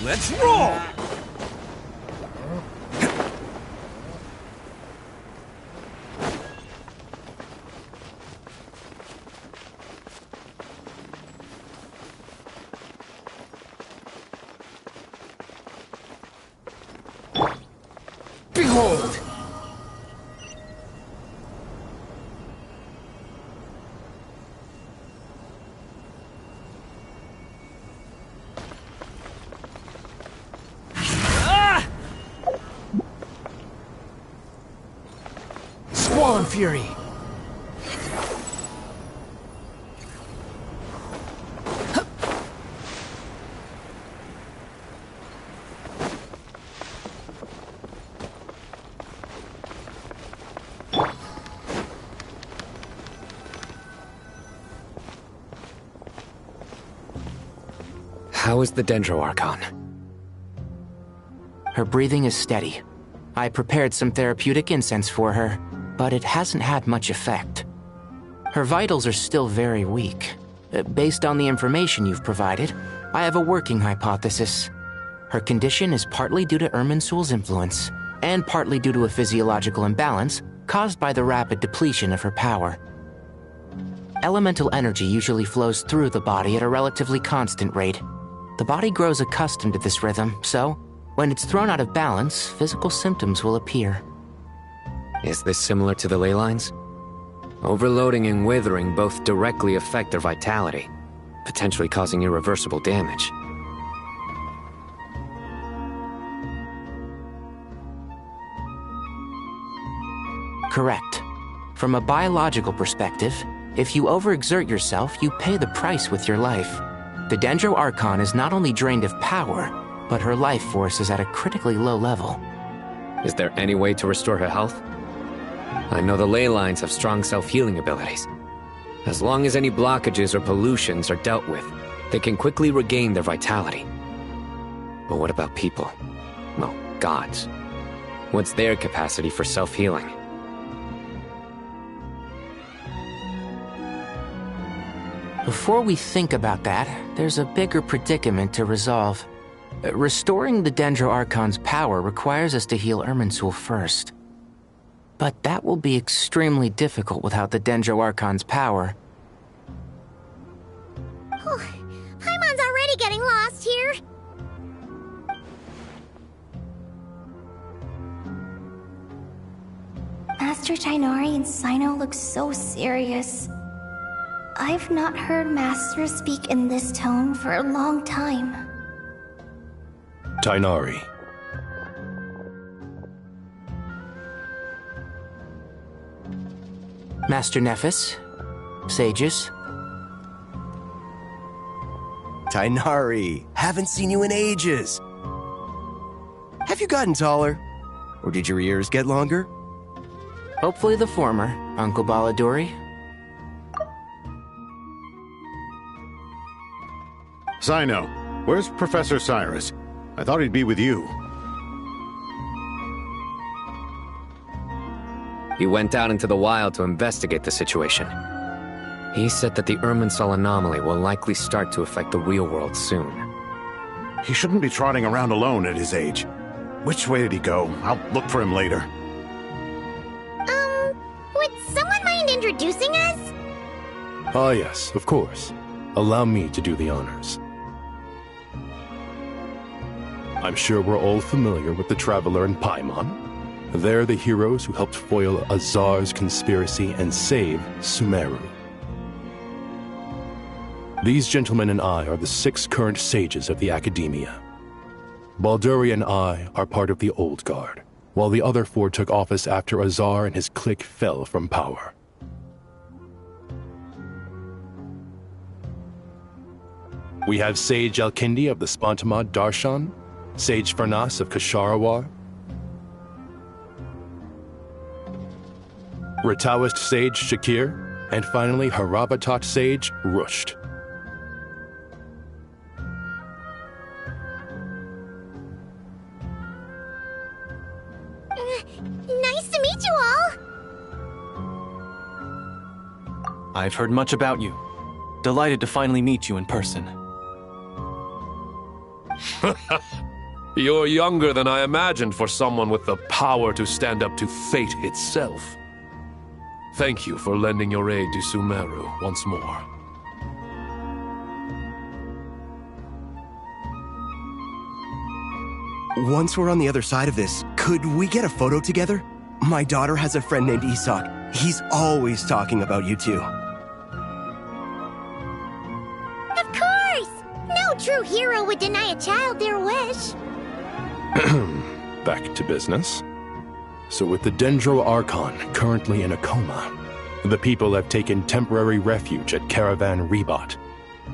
Let's roll! Behold! Squall and Fury! How is the Dendro Archon? Her breathing is steady. I prepared some therapeutic incense for her, but it hasn't had much effect. Her vitals are still very weak. Based on the information you've provided, I have a working hypothesis. Her condition is partly due to Irminsul's influence, and partly due to a physiological imbalance caused by the rapid depletion of her power. Elemental energy usually flows through the body at a relatively constant rate. The body grows accustomed to this rhythm, so when it's thrown out of balance, physical symptoms will appear. Is this similar to the ley lines? Overloading and withering both directly affect their vitality, potentially causing irreversible damage. Correct. From a biological perspective, if you overexert yourself, you pay the price with your life. The Dendro Archon is not only drained of power, but her life force is at a critically low level. Is there any way to restore her health? I know the ley lines have strong self-healing abilities. As long as any blockages or pollutions are dealt with, they can quickly regain their vitality. But what about people? Well, gods. What's their capacity for self-healing? Before we think about that, there's a bigger predicament to resolve. Restoring the Dendro Archon's power requires us to heal Irminsul first. But that will be extremely difficult without the Dendro Archon's power. Paimon's already getting lost here. Master Tainari and Sino look so serious. I've not heard Master speak in this tone for a long time. Tainari. Master Nephis, sages. Tainari, haven't seen you in ages. Have you gotten taller? Or did your ears get longer? Hopefully the former, Uncle Baladuri. Sino, where's Professor Cyrus? I thought he'd be with you. He went out into the wild to investigate the situation. He said that the Irminsul anomaly will likely start to affect the real world soon. He shouldn't be trotting around alone at his age. Which way did he go? I'll look for him later. Would someone mind introducing us? Ah, yes, of course. Allow me to do the honors. I'm sure we're all familiar with the Traveler and Paimon. They're the heroes who helped foil Azar's conspiracy and save Sumeru. These gentlemen and I are the 6 current sages of the Academia. Balduri and I are part of the Old Guard, while the other 4 took office after Azar and his clique fell from power. We have Sage Alkindi of the Spantamad Darshan, Sage Farnas of Kasharawar, Rataoist Sage Shakir, and finally Harabatot Sage Rusht. Nice to meet you all! I've heard much about you. Delighted to finally meet you in person. You're younger than I imagined for someone with the power to stand up to fate itself. Thank you for lending your aid to Sumeru once more. Once we're on the other side of this, could we get a photo together? My daughter has a friend named Isak. He's always talking about you two. Of course! No true hero would deny a child their wish. Back to business. So with the Dendro Archon currently in a coma, the people have taken temporary refuge at Caravan Rebot,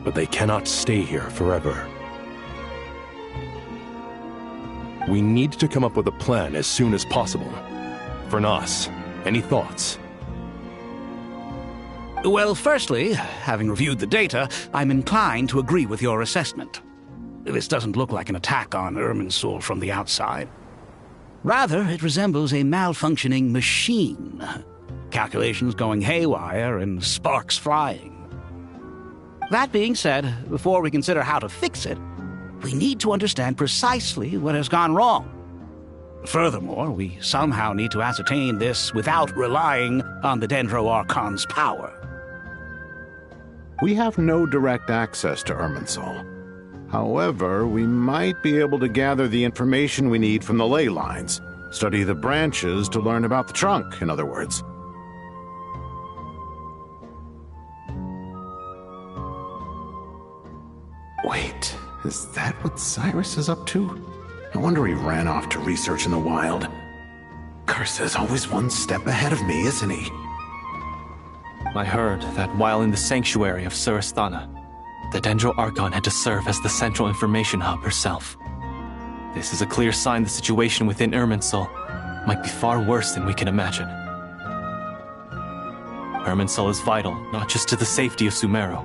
but they cannot stay here forever. We need to come up with a plan as soon as possible. Farnas, any thoughts? Well, firstly, having reviewed the data, I'm inclined to agree with your assessment. This doesn't look like an attack on Irminsul from the outside. Rather, it resembles a malfunctioning machine. Calculations going haywire and sparks flying. That being said, before we consider how to fix it, we need to understand precisely what has gone wrong. Furthermore, we somehow need to ascertain this without relying on the Dendro Archon's power. We have no direct access to Irminsul. However, we might be able to gather the information we need from the ley lines. Study the branches to learn about the trunk, in other words. Wait, is that what Cyrus is up to? No wonder he ran off to research in the wild. Curse's always one step ahead of me, isn't he? I heard that while in the sanctuary of Surasthana, the Dendro Archon had to serve as the central information hub herself. This is a clear sign the situation within Irminsul might be far worse than we can imagine. Irminsul is vital, not just to the safety of Sumeru,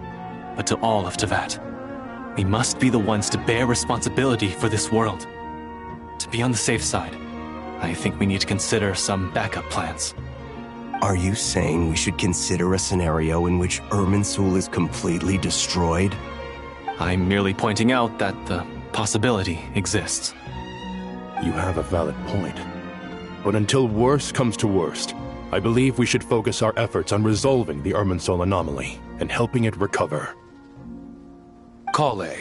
but to all of Teyvat. We must be the ones to bear responsibility for this world. To be on the safe side, I think we need to consider some backup plans. Are you saying we should consider a scenario in which Irminsul is completely destroyed? I'm merely pointing out that the possibility exists. You have a valid point. But until worst comes to worst, I believe we should focus our efforts on resolving the Irminsul anomaly and helping it recover. Kale,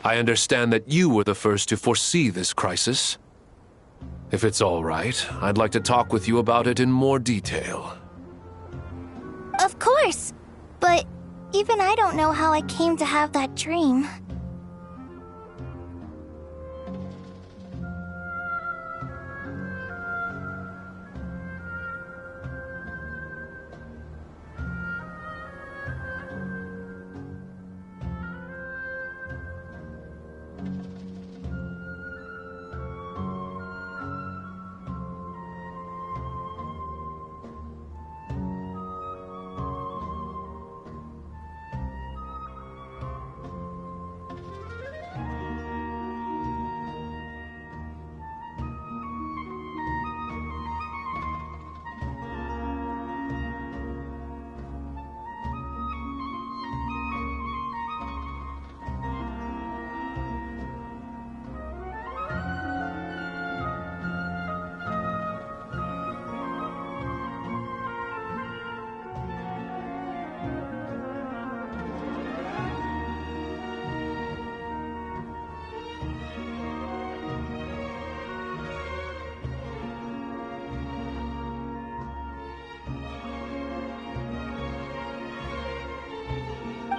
I understand that you were the first to foresee this crisis. If it's all right, I'd like to talk with you about it in more detail. Of course, but even I don't know how I came to have that dream.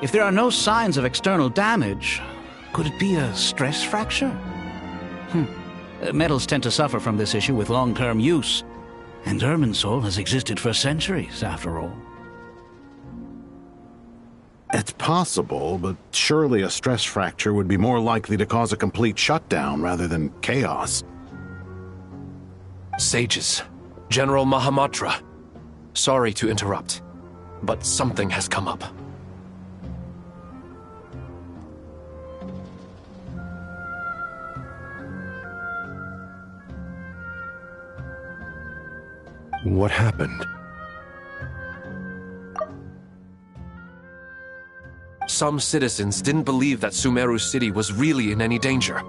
If there are no signs of external damage, could it be a stress fracture? Metals tend to suffer from this issue with long-term use, and Irminsul has existed for centuries, after all. It's possible, but surely a stress fracture would be more likely to cause a complete shutdown rather than chaos. Sages, General Mahamatra. Sorry to interrupt, but something has come up. What happened? Some citizens didn't believe that Sumeru City was really in any danger.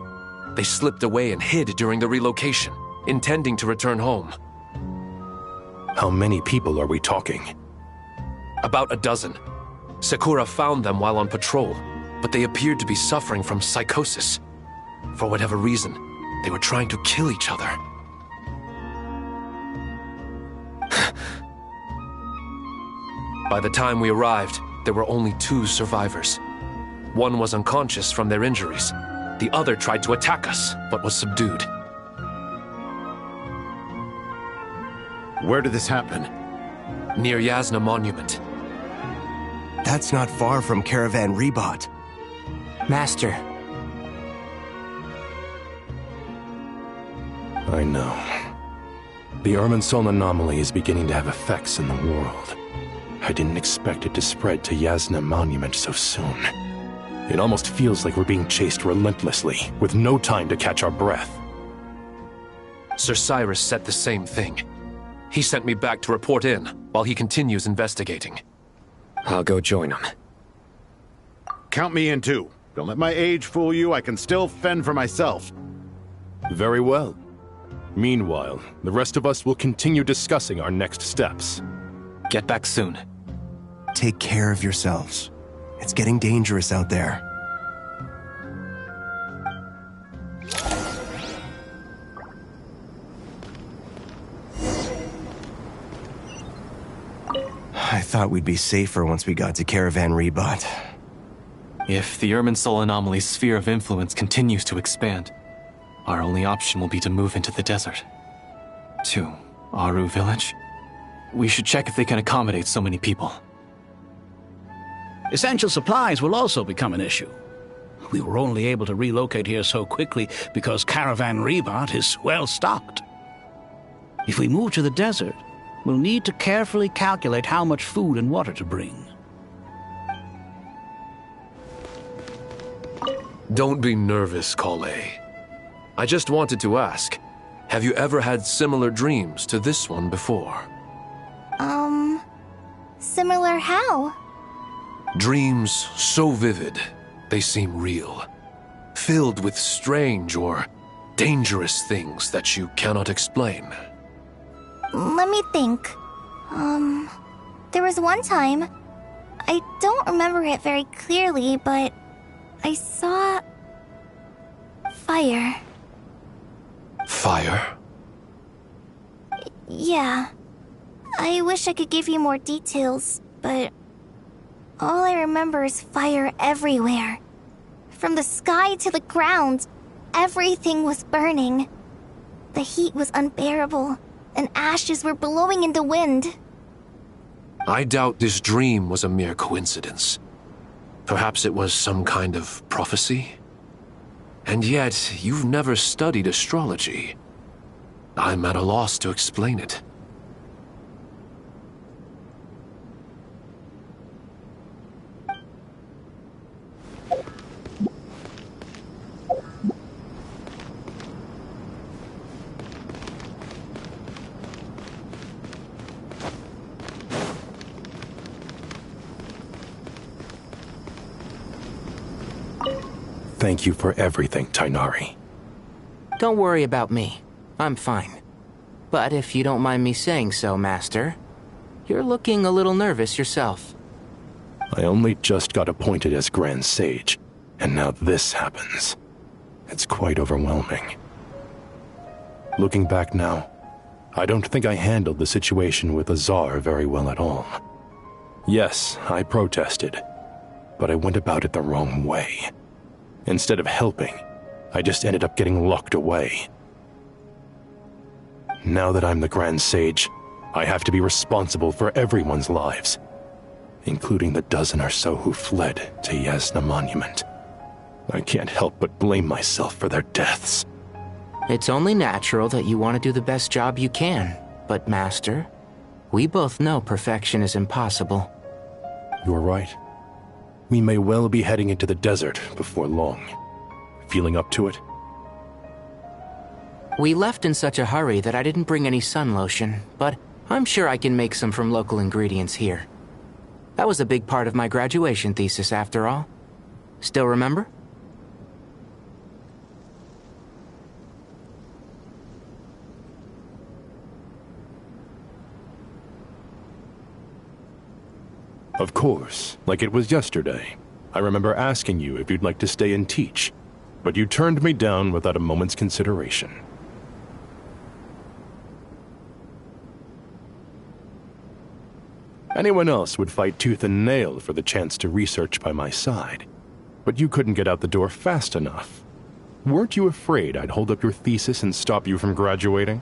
They slipped away and hid during the relocation, intending to return home. How many people are we talking? About a dozen. Sakura found them while on patrol, but they appeared to be suffering from psychosis. For whatever reason, they were trying to kill each other. By the time we arrived, there were only 2 survivors. One was unconscious from their injuries. The other tried to attack us, but was subdued. Where did this happen? Near Yasna Monument. That's not far from Caravan Rebot. Master. I know. The Irminsul anomaly is beginning to have effects in the world. I didn't expect it to spread to Yasna Monument so soon. It almost feels like we're being chased relentlessly, with no time to catch our breath. Sir Cyrus said the same thing. He sent me back to report in, while he continues investigating. I'll go join him. Count me in too. Don't let my age fool you, I can still fend for myself. Very well. Meanwhile, the rest of us will continue discussing our next steps. Get back soon. Take care of yourselves. It's getting dangerous out there. I thought we'd be safer once we got to Caravan Rebot. If the Irminsul anomaly's sphere of influence continues to expand, our only option will be to move into the desert. To Aru Village? We should check if they can accommodate so many people. Essential supplies will also become an issue. We were only able to relocate here so quickly because Caravan Rebot is well stocked. If we move to the desert, we'll need to carefully calculate how much food and water to bring. Don't be nervous, Kale. I just wanted to ask, have you ever had similar dreams to this one before? Similar how? Dreams so vivid, they seem real. Filled with strange or dangerous things that you cannot explain. Let me think. There was one time, I don't remember it very clearly, but I saw fire. Fire? Yeah. I wish I could give you more details, but all I remember is fire everywhere. From the sky to the ground, everything was burning. The heat was unbearable, and ashes were blowing in the wind. I doubt this dream was a mere coincidence. Perhaps it was some kind of prophecy? And yet, you've never studied astrology. I'm at a loss to explain it. Thank you for everything, Tainari. Don't worry about me. I'm fine. But if you don't mind me saying so, Master, you're looking a little nervous yourself. I only just got appointed as Grand Sage, and now this happens. It's quite overwhelming. Looking back now, I don't think I handled the situation with Azar very well at all. Yes, I protested, but I went about it the wrong way. Instead of helping, I just ended up getting locked away. Now that I'm the Grand Sage, I have to be responsible for everyone's lives, including the dozen or so who fled to Yasna Monument. I can't help but blame myself for their deaths. It's only natural that you want to do the best job you can, but Master, we both know perfection is impossible. You're right. We may well be heading into the desert before long. Feeling up to it? We left in such a hurry that I didn't bring any sun lotion, but I'm sure I can make some from local ingredients here. That was a big part of my graduation thesis, after all. Still remember? Of course, like it was yesterday. I remember asking you if you'd like to stay and teach, but you turned me down without a moment's consideration. Anyone else would fight tooth and nail for the chance to research by my side, but you couldn't get out the door fast enough. Weren't you afraid I'd hold up your thesis and stop you from graduating?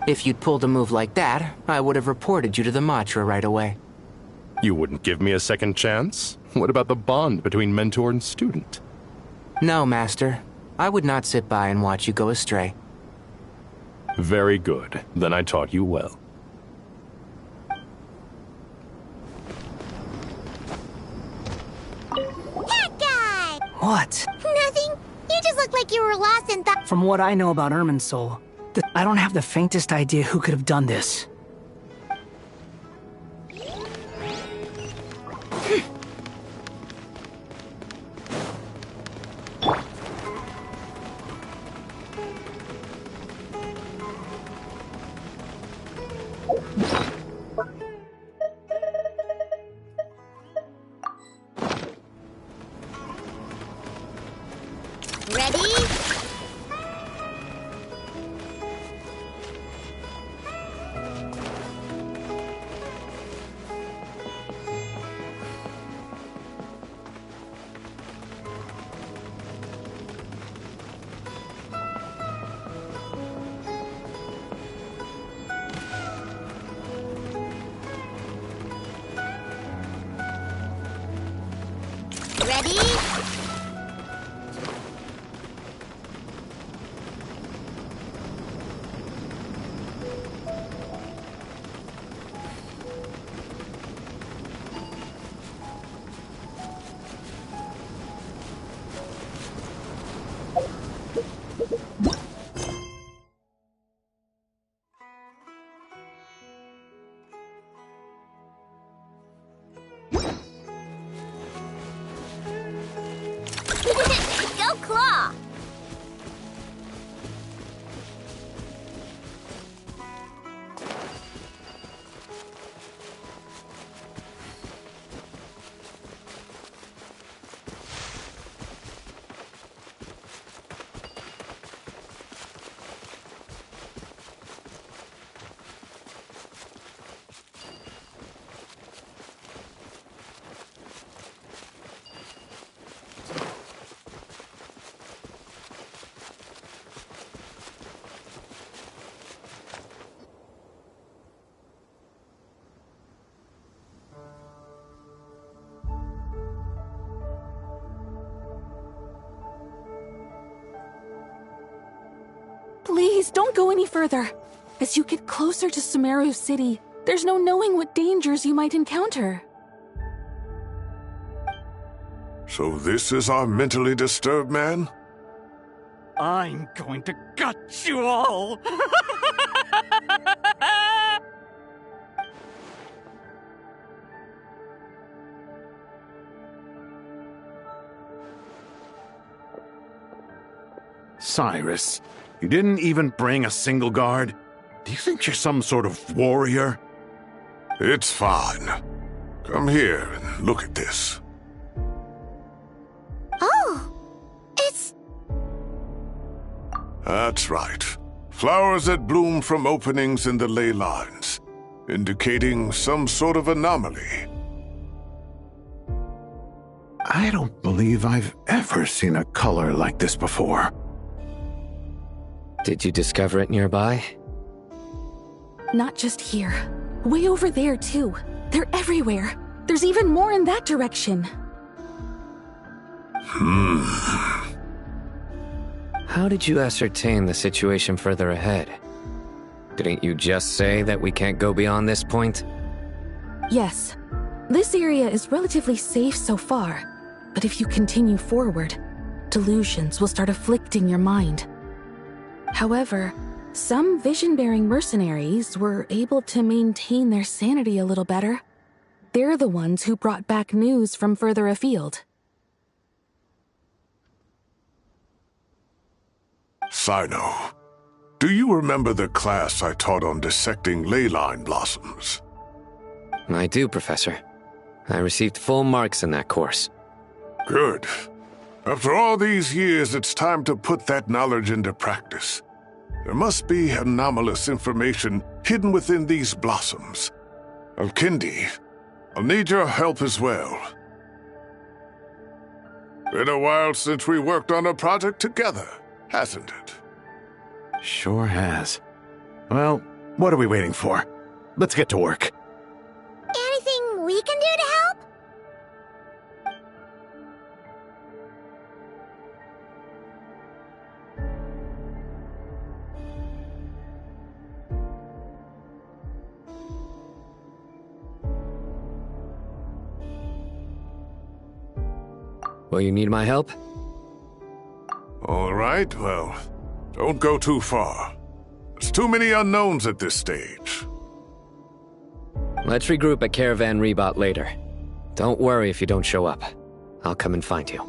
If you'd pulled a move like that, I would have reported you to the Matra right away. You wouldn't give me a second chance? What about the bond between mentor and student? No, Master. I would not sit by and watch you go astray. Very good. Then I taught you well. That guy! What? Nothing. You just look like you were lost in thought. From what I know about Irminsul, I don't have the faintest idea who could have done this. Ready? Ready? Go Claw! Please, don't go any further. As you get closer to Sumeru City, there's no knowing what dangers you might encounter. So this is our mentally disturbed man? I'm going to gut you all! Cyrus, you didn't even bring a single guard? Do you think you're some sort of warrior? It's fine. Come here and look at this. Oh! It's... That's right. Flowers that bloom from openings in the ley lines, indicating some sort of anomaly. I don't believe I've ever seen a color like this before. Did you discover it nearby? Not just here. Way over there, too. They're everywhere. There's even more in that direction. How did you ascertain the situation further ahead? Didn't you just say that we can't go beyond this point? Yes. This area is relatively safe so far, but if you continue forward, delusions will start afflicting your mind. However, some vision-bearing mercenaries were able to maintain their sanity a little better. They're the ones who brought back news from further afield. Sino, do you remember the class I taught on dissecting ley line blossoms? I do, Professor. I received full marks in that course. Good. After all these years, it's time to put that knowledge into practice. There must be anomalous information hidden within these blossoms. Alkindi, I'll need your help as well. Been a while since we worked on a project together, hasn't it? Sure has. Well, what are we waiting for? Let's get to work. Anything we can do to help? Will you need my help? All right, well, don't go too far. There's too many unknowns at this stage. Let's regroup at Caravan Rebot later. Don't worry if you don't show up. I'll come and find you.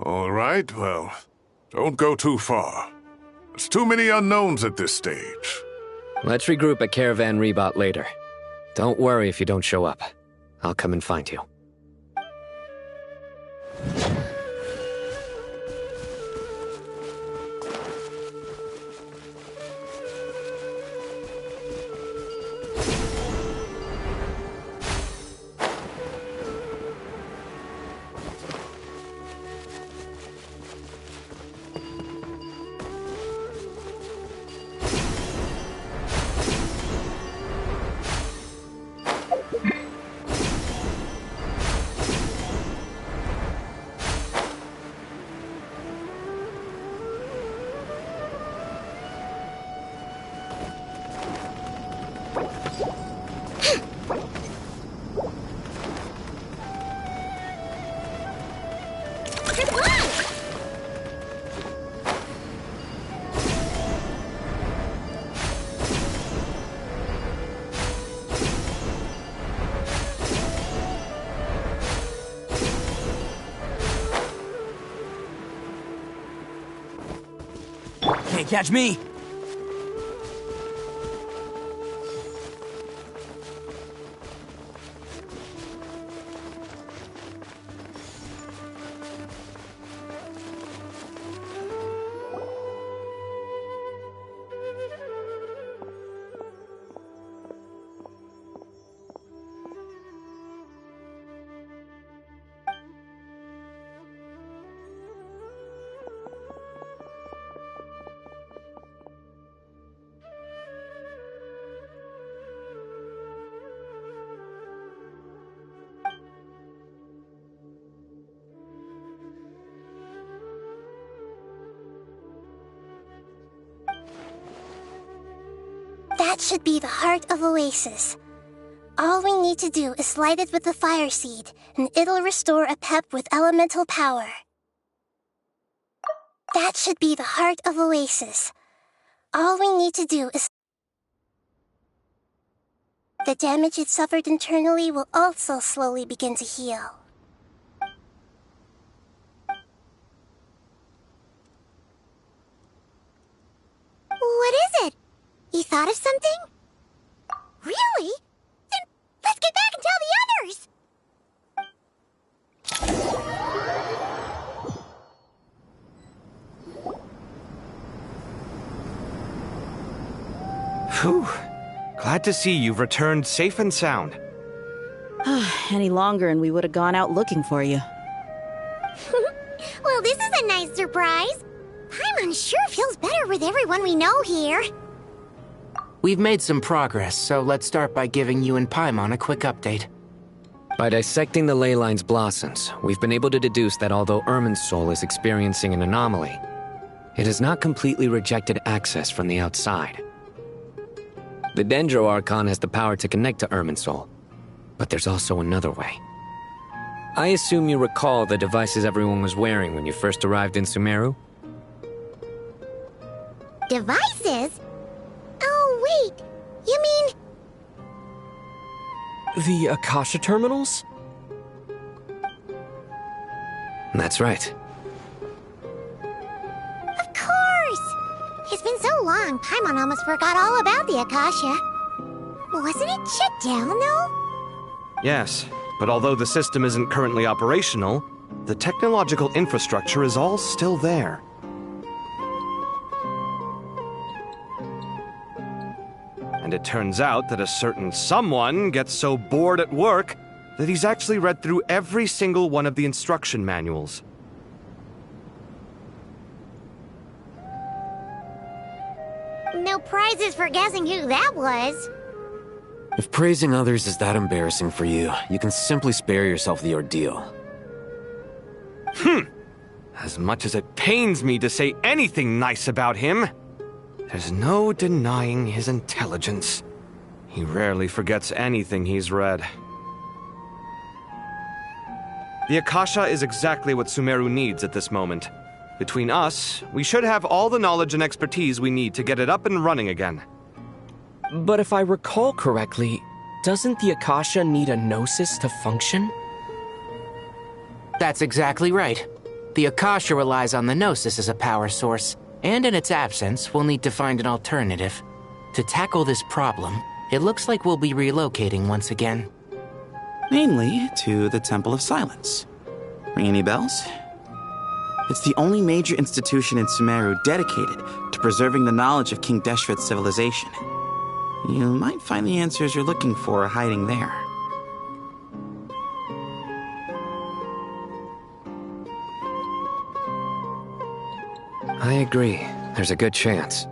All right, well, don't go too far. There's too many unknowns at this stage. Let's regroup at Caravan Rebot later. Don't worry if you don't show up. I'll come and find you. Can't catch me! That should be the heart of Oasis. All we need to do is light it with the fire seed, and it'll restore a pep with elemental power. That should be the heart of Oasis. All we need to do is... The damage it suffered internally will also slowly begin to heal. What is it? You thought of something? Really? Then let's get back and tell the others! Whew. Glad to see you've returned safe and sound. Any longer and we would have gone out looking for you. Well, this is a nice surprise. Paimon sure feels better with everyone we know here. We've made some progress, so let's start by giving you and Paimon a quick update. By dissecting the ley line's blossoms, we've been able to deduce that although Irminsul is experiencing an anomaly, it has not completely rejected access from the outside. The Dendro Archon has the power to connect to Irminsul, but there's also another way. I assume you recall the devices everyone was wearing when you first arrived in Sumeru? Devices? Oh, wait. You mean... The Akasha terminals? That's right. Of course! It's been so long, Paimon almost forgot all about the Akasha. Wasn't it shut down, though? Yes, but although the system isn't currently operational, the technological infrastructure is all still there. And it turns out that a certain someone gets so bored at work that he's actually read through every single one of the instruction manuals. No prizes for guessing who that was. If praising others is that embarrassing for you, you can simply spare yourself the ordeal. As much as it pains me to say anything nice about him, there's no denying his intelligence. He rarely forgets anything he's read. The Akasha is exactly what Sumeru needs at this moment. Between us, we should have all the knowledge and expertise we need to get it up and running again. But if I recall correctly, doesn't the Akasha need a gnosis to function? That's exactly right. The Akasha relies on the Gnosis as a power source, and in its absence, we'll need to find an alternative. To tackle this problem, it looks like we'll be relocating once again. Mainly to the Temple of Silence. Ring any bells? It's the only major institution in Sumeru dedicated to preserving the knowledge of King Deshret's civilization. You might find the answers you're looking for hiding there. I agree. There's a good chance.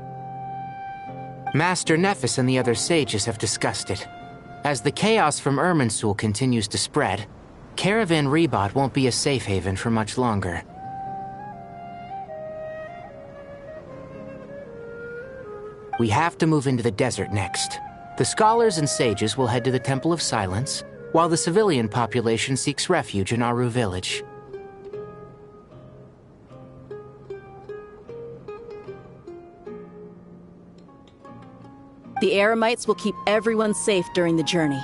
Master Nephis and the other sages have discussed it. As the chaos from Irminsul continues to spread, Caravan Rebot won't be a safe haven for much longer. We have to move into the desert next. The scholars and sages will head to the Temple of Silence, while the civilian population seeks refuge in Aru village. The Eremites will keep everyone safe during the journey,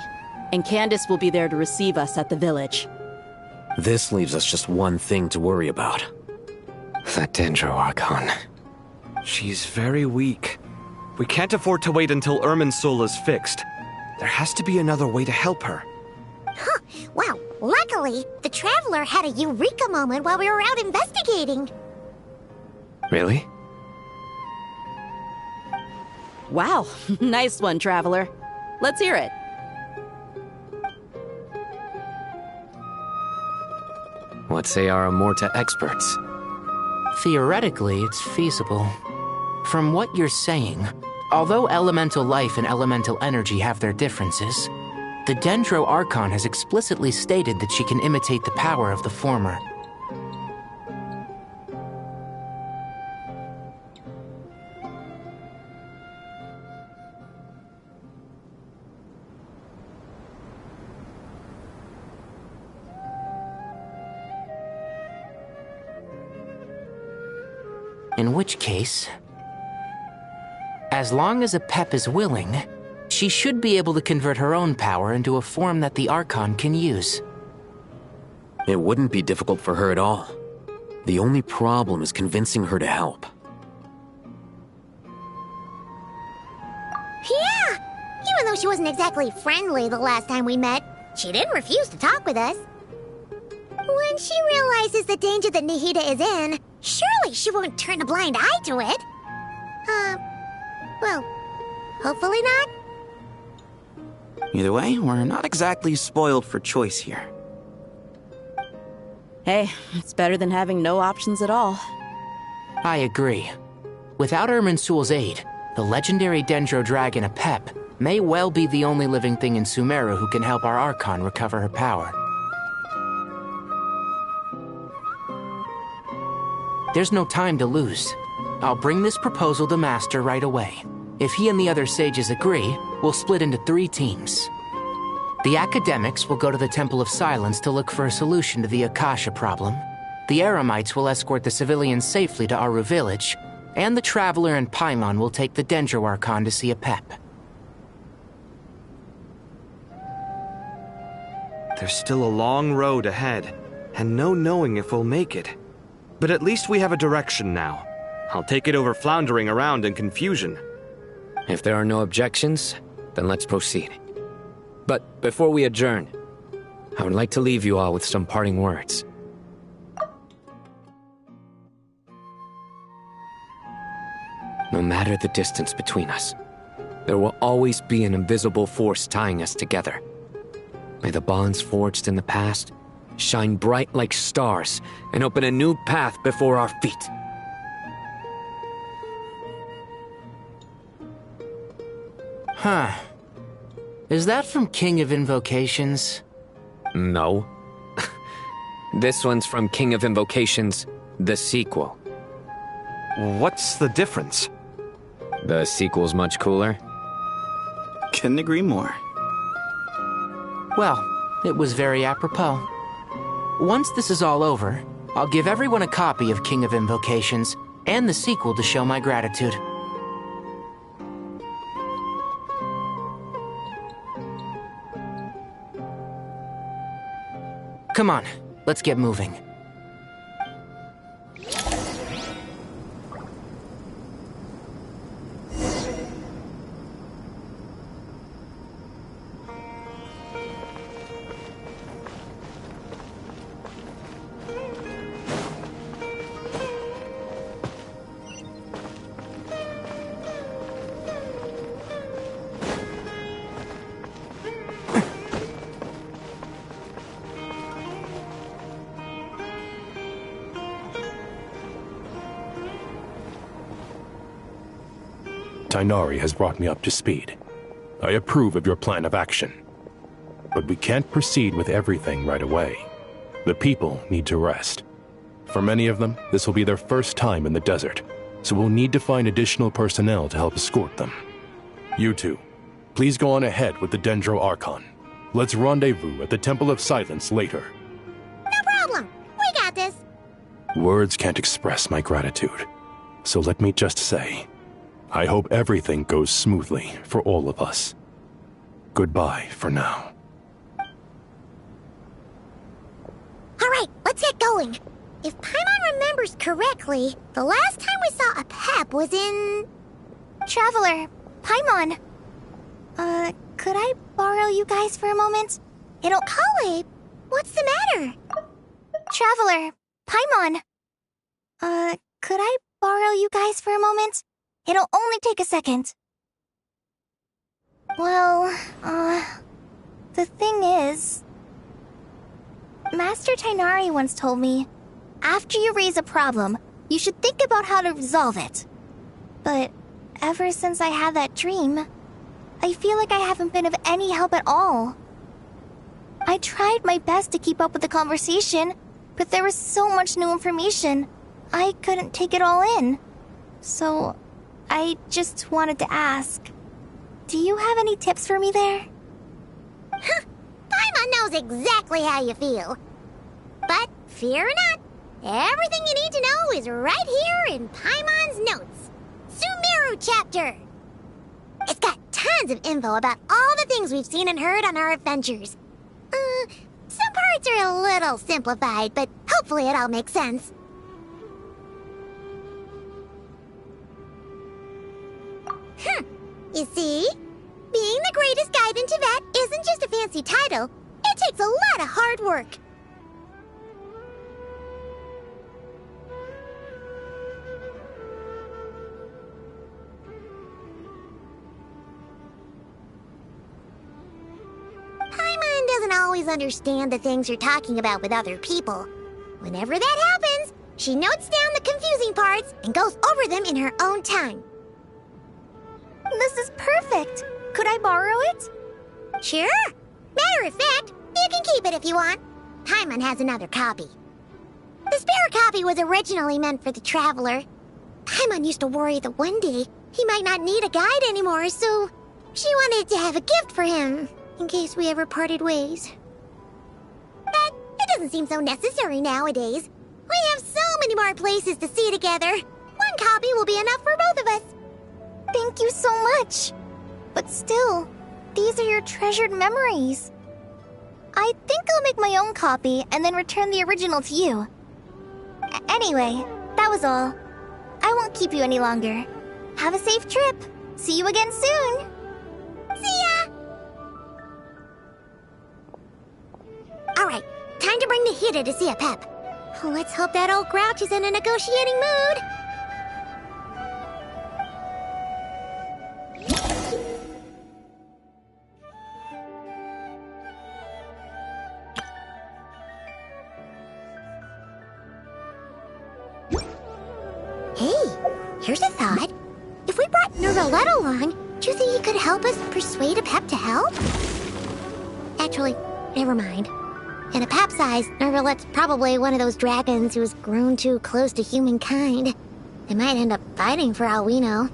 and Candace will be there to receive us at the village. This leaves us just one thing to worry about. That Dendro Archon. She's very weak. We can't afford to wait until Irmin's soul is fixed. There has to be another way to help her. Huh. Wow. Luckily, the Traveler had a eureka moment while we were out investigating. Really? Wow. Nice one, Traveler. Let's hear it. What say our Amorta experts? Theoretically, it's feasible. From what you're saying, although elemental life and elemental energy have their differences, the Dendro Archon has explicitly stated that she can imitate the power of the former. In which case, as long as Apep is willing, she should be able to convert her own power into a form that the Archon can use. It wouldn't be difficult for her at all. The only problem is convincing her to help. Yeah! Even though she wasn't exactly friendly the last time we met, she didn't refuse to talk with us. When she realizes the danger that Nahida is in, surely she won't turn a blind eye to it. Well, hopefully not. Either way, we're not exactly spoiled for choice here. Hey, it's better than having no options at all. I agree. Without Irminsul's aid, the legendary Dendro Dragon Apep may well be the only living thing in Sumeru who can help our Archon recover her power. There's no time to lose. I'll bring this proposal to Master right away. If he and the other sages agree, we'll split into 3 teams. The academics will go to the Temple of Silence to look for a solution to the Akasha problem. The Eremites will escort the civilians safely to Aru village, and the Traveler and Paimon will take the Dendro Archon to see Apep. There's still a long road ahead, and no knowing if we'll make it. But at least we have a direction now. I'll take it over floundering around in confusion. If there are no objections, then let's proceed. But before we adjourn, I would like to leave you all with some parting words. No matter the distance between us, there will always be an invisible force tying us together. May the bonds forged in the past shine bright like stars and open a new path before our feet. Huh. Is that from King of Invocations? No. This one's from King of Invocations, the sequel. What's the difference? The sequel's much cooler. Couldn't agree more. Well, it was very apropos. Once this is all over, I'll give everyone a copy of King of Invocations and the sequel to show my gratitude. Come on, let's get moving. Tighnari has brought me up to speed. I approve of your plan of action. But we can't proceed with everything right away. The people need to rest. For many of them, this will be their first time in the desert, so we'll need to find additional personnel to help escort them. You two, please go on ahead with the Dendro Archon. Let's rendezvous at the Temple of Silence later. No problem. We got this. Words can't express my gratitude, so let me just say, I hope everything goes smoothly for all of us. Goodbye for now. All right, let's get going. If Paimon remembers correctly, the last time we saw a Pep was in... Traveler, Paimon. Could I borrow you guys for a moment? It'll... Kale, what's the matter? Traveler, Paimon. Could I borrow you guys for a moment? It'll only take a second. Well, the thing is... Master Tainari once told me, after you raise a problem, you should think about how to resolve it. But ever since I had that dream, I feel like I haven't been of any help at all. I tried my best to keep up with the conversation, but there was so much new information, I couldn't take it all in. So, I just wanted to ask, do you have any tips for me there? Paimon knows exactly how you feel. But fear not, everything you need to know is right here in Paimon's notes. Sumeru chapter! It's got tons of info about all the things we've seen and heard on our adventures. Some parts are a little simplified, but hopefully it all makes sense. You see? Being the greatest guide in Tibet isn't just a fancy title. It takes a lot of hard work. Paimon doesn't always understand the things you're talking about with other people. Whenever that happens, she notes down the confusing parts and goes over them in her own time. This is perfect! Could I borrow it? Sure. Matter of fact, you can keep it if you want. Paimon has another copy. The spare copy was originally meant for the Traveler. Paimon used to worry that one day he might not need a guide anymore, so she wanted to have a gift for him, in case we ever parted ways. But it doesn't seem so necessary nowadays. We have so many more places to see together. One copy will be enough for both of us. Thank you so much. But still, these are your treasured memories. I think I'll make my own copy and then return the original to you. Anyway, that was all. I won't keep you any longer. Have a safe trip. See you again soon. See ya! Alright, time to bring Nahida to see a Pep. Let's hope that old grouch is in a negotiating mood. Hey, here's a thought. If we brought Nervalette along, do you think he could help us persuade a Pep to help? Actually, never mind. In a Pep's eyes, Nervalette's probably one of those dragons who has grown too close to humankind. They might end up fighting for all we know.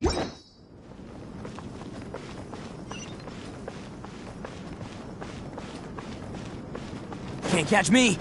Can't catch me!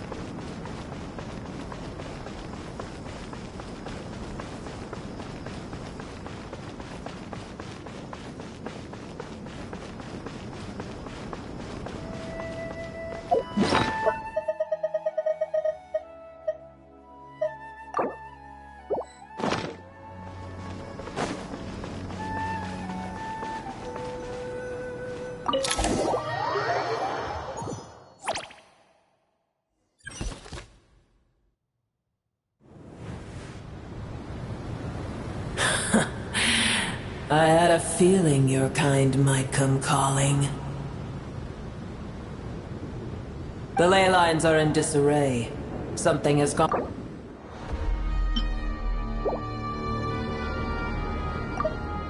I had a feeling your kind might come calling. The ley lines are in disarray. Something has gone...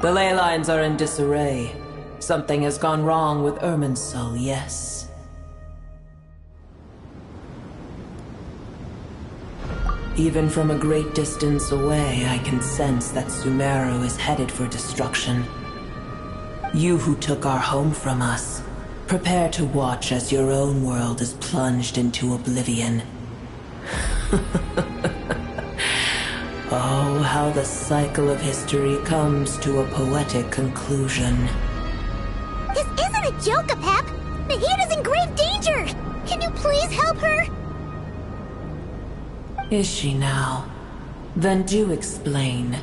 The ley lines are in disarray. Something has gone wrong with Irminsul, yes. Even from a great distance away, I can sense that Sumeru is headed for destruction. You who took our home from us, prepare to watch as your own world is plunged into oblivion. Oh, how the cycle of history comes to a poetic conclusion. This isn't a joke, Apep! Nahida's in grave danger! Can you please help her? Is she now? Then do explain.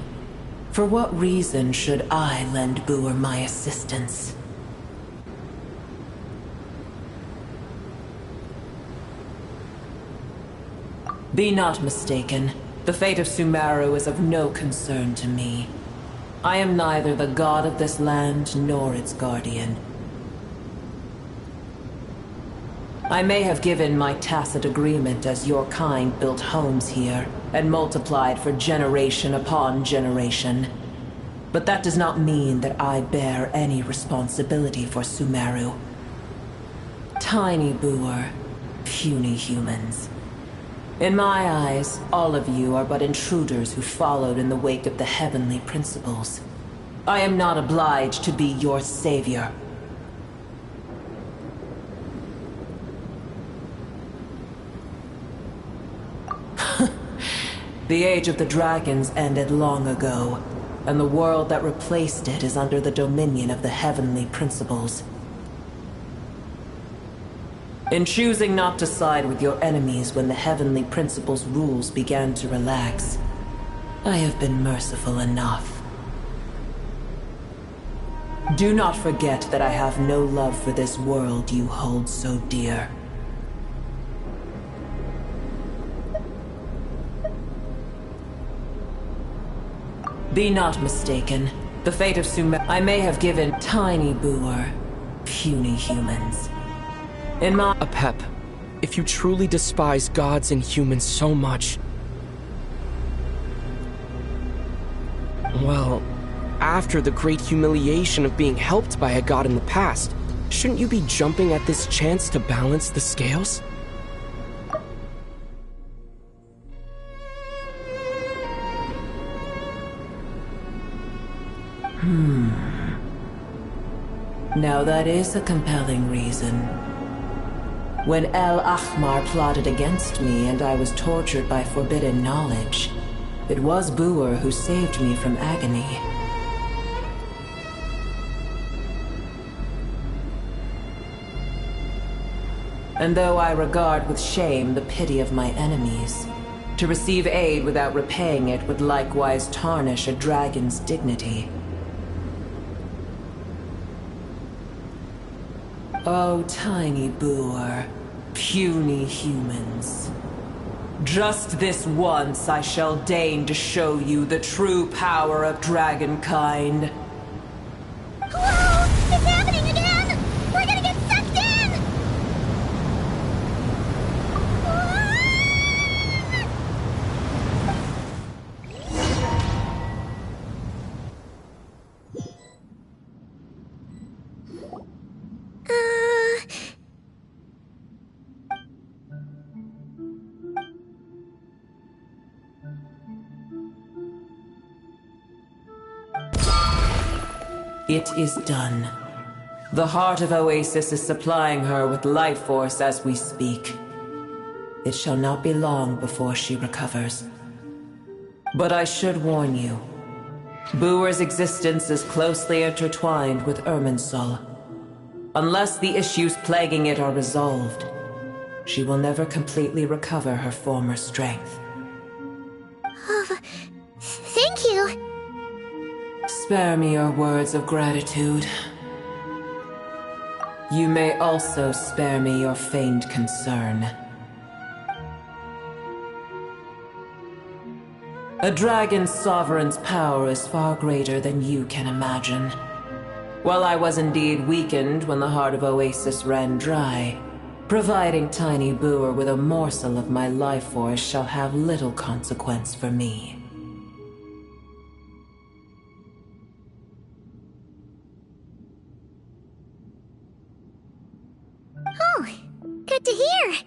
For what reason should I lend Booer my assistance? Be not mistaken. The fate of Sumeru is of no concern to me. I am neither the god of this land nor its guardian. I may have given my tacit agreement as your kind built homes here and multiplied for generation upon generation. But that does not mean that I bear any responsibility for Sumeru. Tiny Booer, puny humans. In my eyes, all of you are but intruders who followed in the wake of the heavenly principles. I am not obliged to be your savior. The age of the dragons ended long ago, and the world that replaced it is under the dominion of the heavenly principles. In choosing not to side with your enemies when the heavenly principles' rules began to relax, I have been merciful enough. Do not forget that I have no love for this world you hold so dear. Be not mistaken. The fate of Sumeru I may have given tiny Booer, puny humans. In my... Apep, if you truly despise gods and humans so much... Well, after the great humiliation of being helped by a god in the past, shouldn't you be jumping at this chance to balance the scales? Now that is a compelling reason. When El Ahmar plotted against me and I was tortured by forbidden knowledge, it was Booer who saved me from agony. And though I regard with shame the pity of my enemies, to receive aid without repaying it would likewise tarnish a dragon's dignity. Oh, tiny Booer, puny humans. Just this once I shall deign to show you the true power of dragonkind. Whoa! It's happening again! We're gonna get sucked in! It is done. The heart of Oasis is supplying her with life force as we speak. It shall not be long before she recovers. But I should warn you, Booer's existence is closely intertwined with Irminsul. Unless the issues plaguing it are resolved, she will never completely recover her former strength. Oh, thank you. Spare me your words of gratitude. You may also spare me your feigned concern. A dragon's sovereign's power is far greater than you can imagine. While I was indeed weakened when the heart of Oasis ran dry, providing Tiny Booer with a morsel of my life force shall have little consequence for me. Oh, good to hear.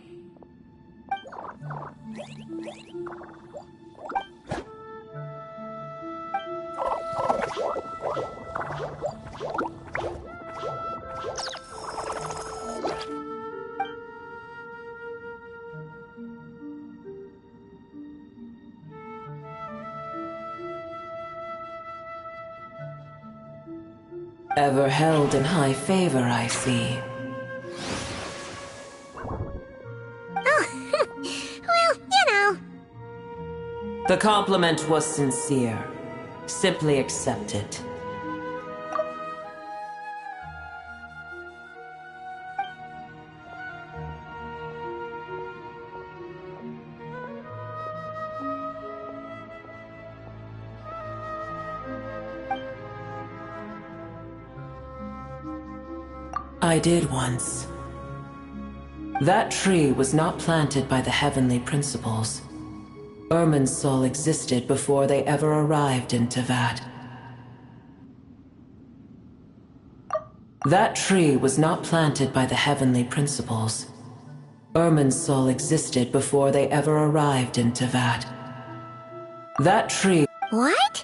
Ever held in high favor, I see. Oh, well, you know. The compliment was sincere. Simply accept it. I did once. That tree was not planted by the heavenly principles. Irminsul existed before they ever arrived in Teyvat. That tree was not planted by the heavenly principles. Irminsul existed before they ever arrived in Teyvat. That tree... What?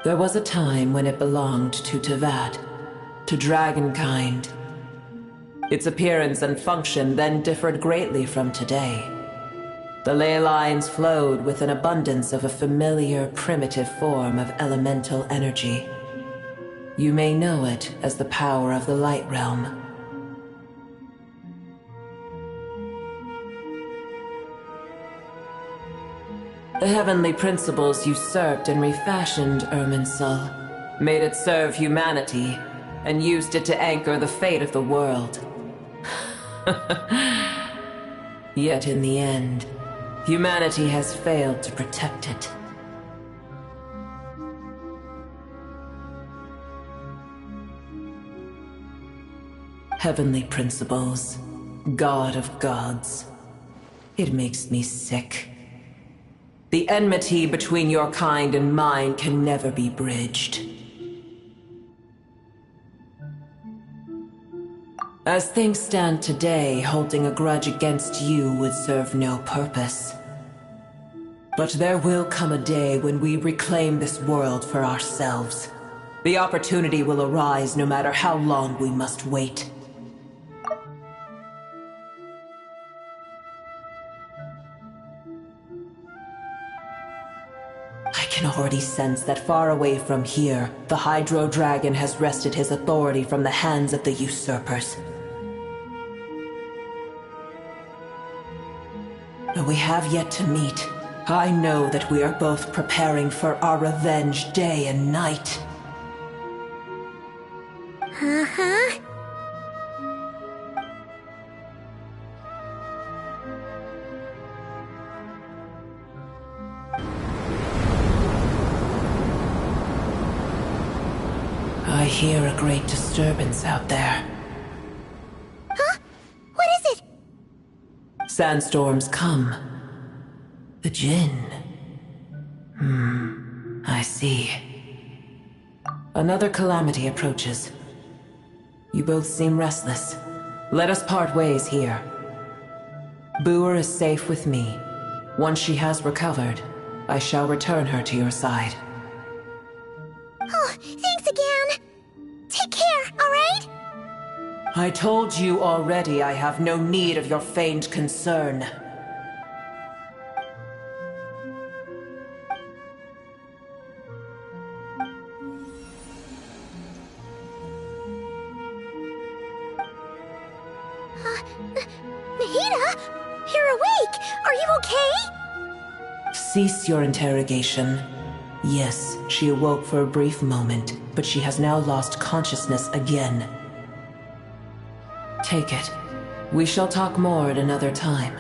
There was a time when it belonged to Teyvat, to dragonkind. Its appearance and function then differed greatly from today. The ley lines flowed with an abundance of a familiar, primitive form of elemental energy. You may know it as the power of the Light Realm. The heavenly principles usurped and refashioned Irminsul, made it serve humanity, and used it to anchor the fate of the world. Yet in the end, humanity has failed to protect it. Heavenly principles, God of gods. It makes me sick. The enmity between your kind and mine can never be bridged. As things stand today, holding a grudge against you would serve no purpose. But there will come a day when we reclaim this world for ourselves. The opportunity will arise no matter how long we must wait. I can already sense that far away from here, the Hydro Dragon has wrested his authority from the hands of the usurpers. Though we have yet to meet, I know that we are both preparing for our revenge day and night. Uh-huh. I hear a great disturbance out there. Huh? What is it? Sandstorms come. The Jinn. I see. Another calamity approaches. You both seem restless. Let us part ways here. Booer is safe with me. Once she has recovered, I shall return her to your side. Take care, alright? I told you already I have no need of your feigned concern. Nahida? You're awake! Are you okay? Cease your interrogation. Yes, she awoke for a brief moment, but she has now lost consciousness again. Take it. We shall talk more at another time.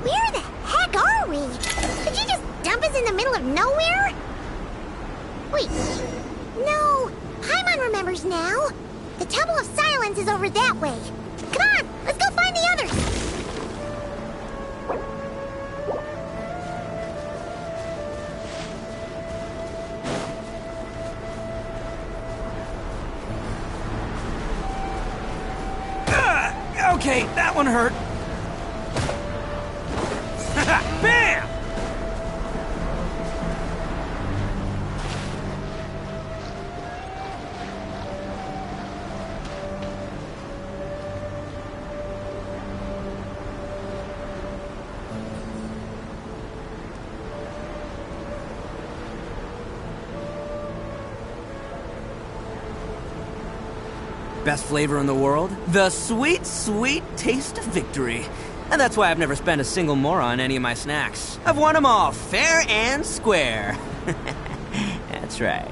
Where the heck are we? Did you just dump us in the middle of nowhere? Wait. No. Paimon remembers now. The Temple of Silence is over that way. Come on, let's go find the others. Okay, that one hurt. Bam! Best flavor in the world? The sweet, sweet taste of victory. And that's why I've never spent a single more on any of my snacks. I've won them all, fair and square. That's right.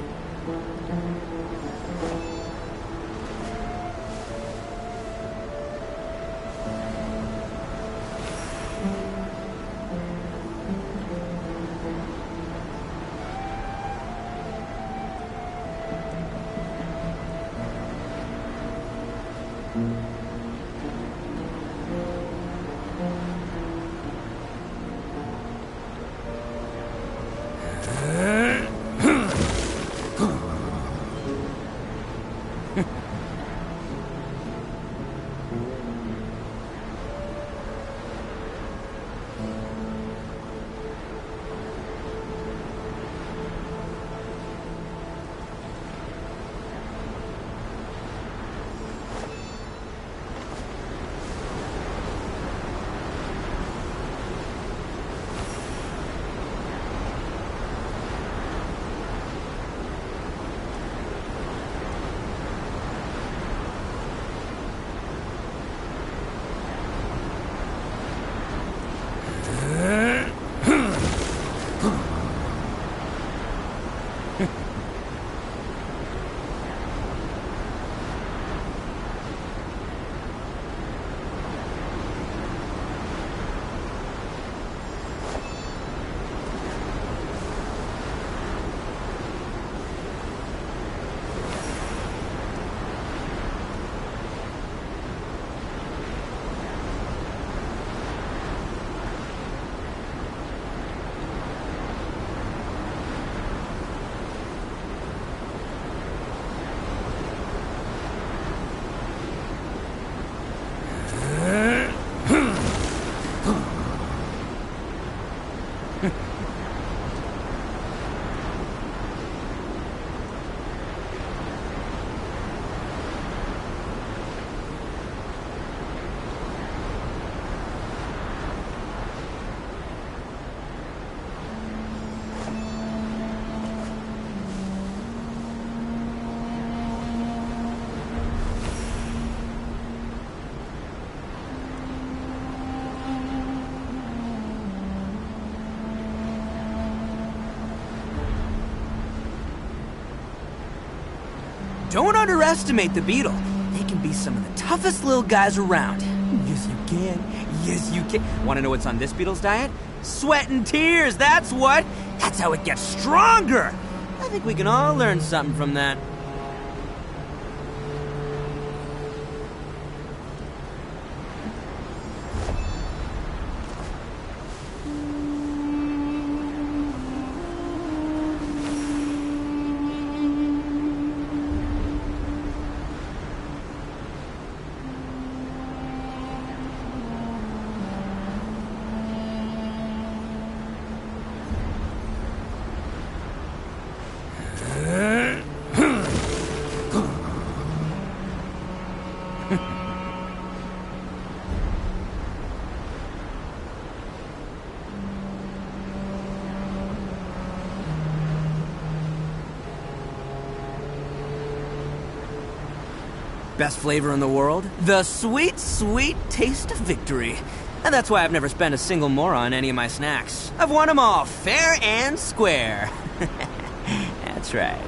Don't underestimate the beetle. can be some of the toughest little guys around. Yes, you can. Yes, you can. Want to know what's on this beetle's diet? Sweat and tears, that's what! That's how it gets stronger! I think we can all learn something from that. Best flavor in the world? The sweet, sweet taste of victory. And that's why I've never spent a single more on any of my snacks. I've won them all, fair and square. That's right.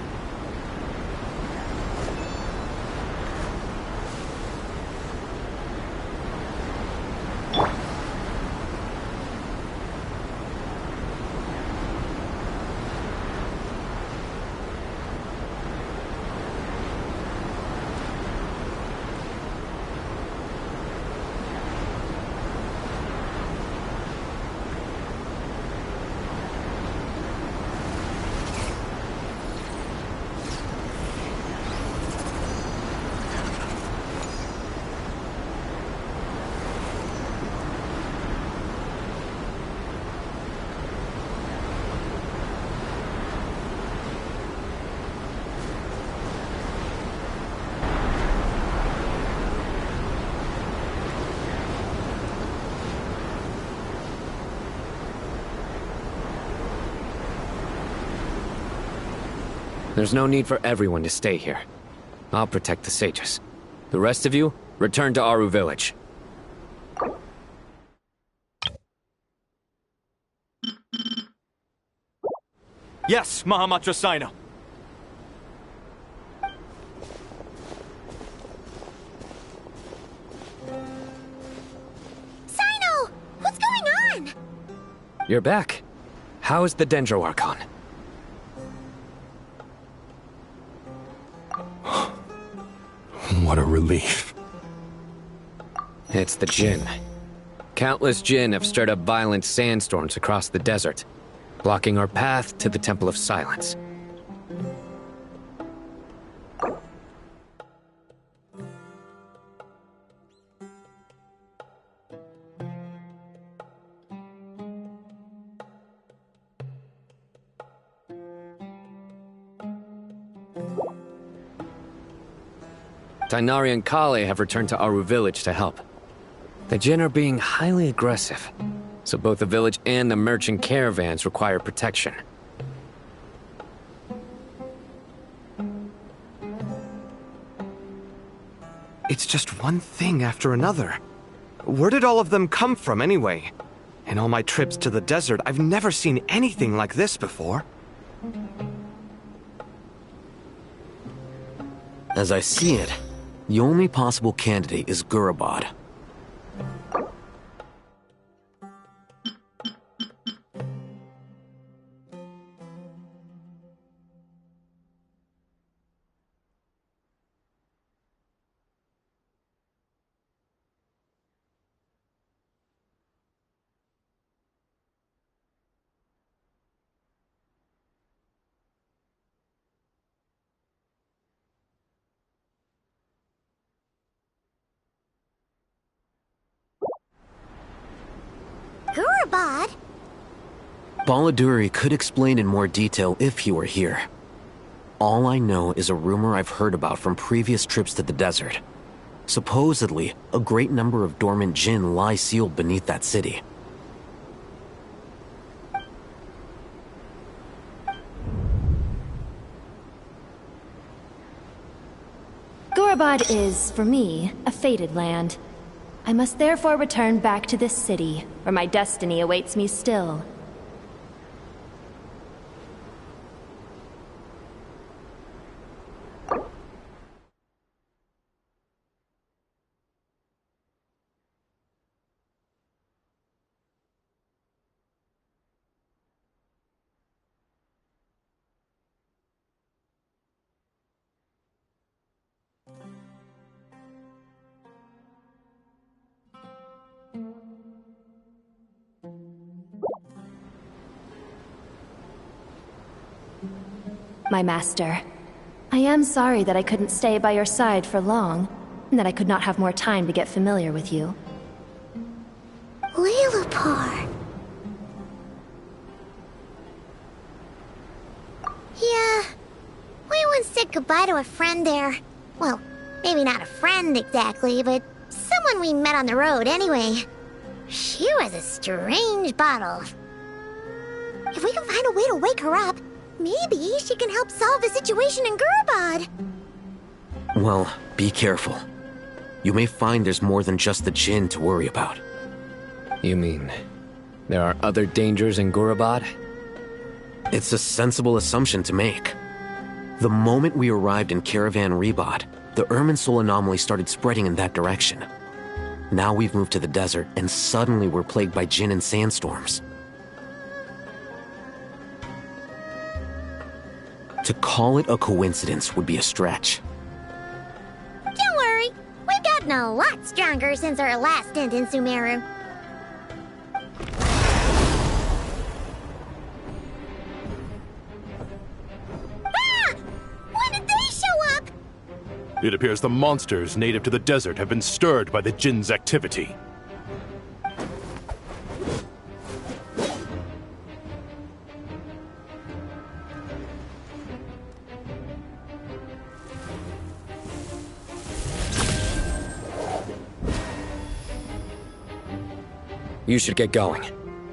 There's no need for everyone to stay here. I'll protect the sages. The rest of you, return to Aru village. Yes, Mahamatra Sino. Sino! What's going on? You're back. How is the Dendro Archon? What a relief. It's the Jinn. Countless Jinn have stirred up violent sandstorms across the desert, blocking our path to the Temple of Silence. Tainari and Kale have returned to Aru village to help. The Jinn are being highly aggressive, so both the village and the merchant caravans require protection. It's just one thing after another. Where did all of them come from anyway? In all my trips to the desert, I've never seen anything like this before. As I see it, the only possible candidate is Gurabad. Gurabad? Baladuri could explain in more detail if he were here. All I know is a rumor I've heard about from previous trips to the desert. Supposedly, a great number of dormant Jinn lie sealed beneath that city. Gurabad is, for me, a fated land. I must therefore return back to this city, where my destiny awaits me still. my master. I am sorry that I couldn't stay by your side for long, and that I could not have more time to get familiar with you. Lalapar. Yeah, we once said goodbye to a friend there. Well, maybe not a friend exactly, but someone we met on the road anyway. She was a strange bottle. If we can find a way to wake her up, maybe she can help solve the situation in Gurabad. Well, be careful. You may find there's more than just the Jinn to worry about. You mean, there are other dangers in Gurabad? It's a sensible assumption to make. The moment we arrived in Caravan Rebad, the Irminsul anomaly started spreading in that direction. Now we've moved to the desert, and suddenly we're plagued by Jinn and sandstorms. To call it a coincidence would be a stretch. Don't worry, we've gotten a lot stronger since our last stint in Sumeru. Ah! When did they show up? It appears the monsters native to the desert have been stirred by the Jinn's activity. You should get going.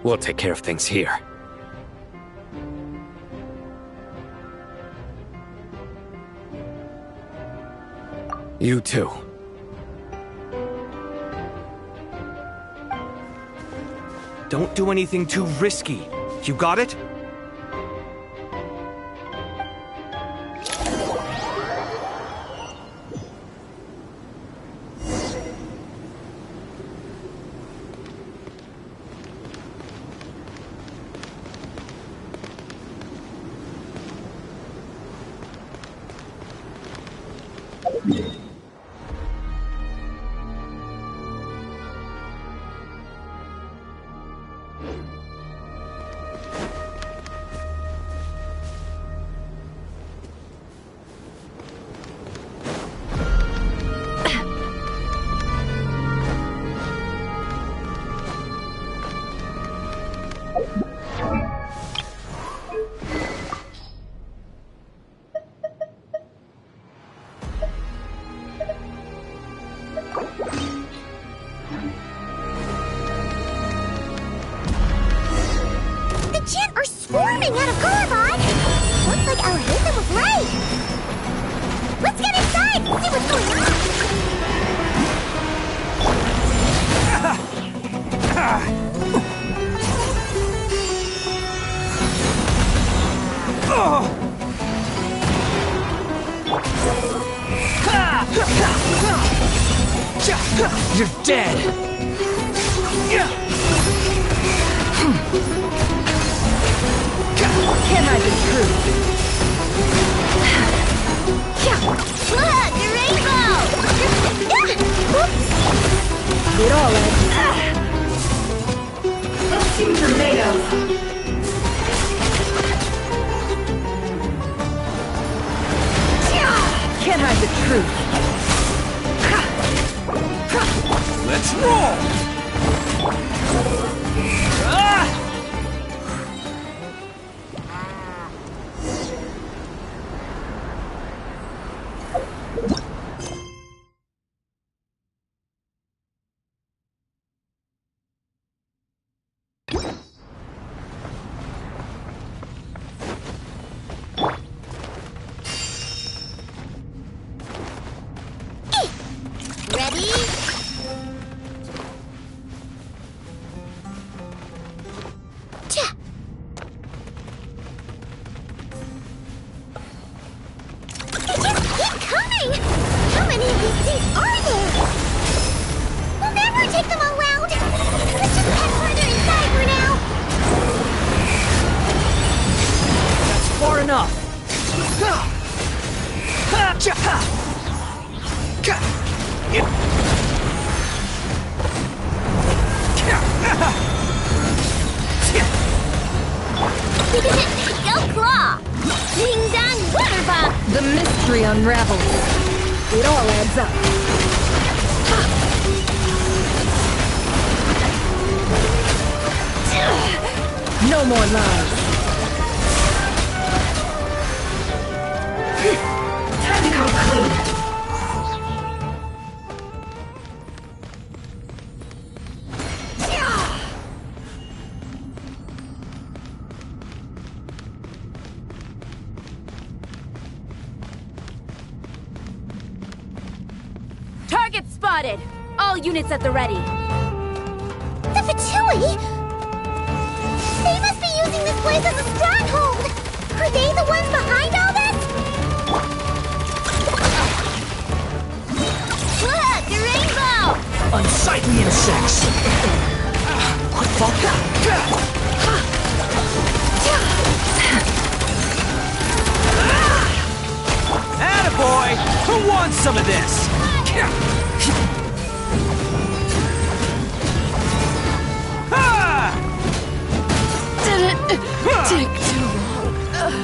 We'll take care of things here. You too. Don't do anything too risky. You got it? Swarming out of Gurabad! Looks like Alhazen was right! Let's get inside and see what's going on! You're dead! Can't hide the truth. Look, the rainbow! It all ends. Let's see tomatoes. Can't hide the truth. Let's roll! Ready? They just keep coming! How many of these things are there? We'll never take them all out! Let's just head further inside for now! That's far enough! Go Claw! Ding dong mystery unravels. It all adds up. No more lies. Time to come clean. Target spotted! All units at the ready. The Fatui? They must be using this place as a stronghold! Are they the ones behind all this? Look, a rainbow! Unsightly insects! Quick fall! Attaboy! Who wants some of this? Did it take too long?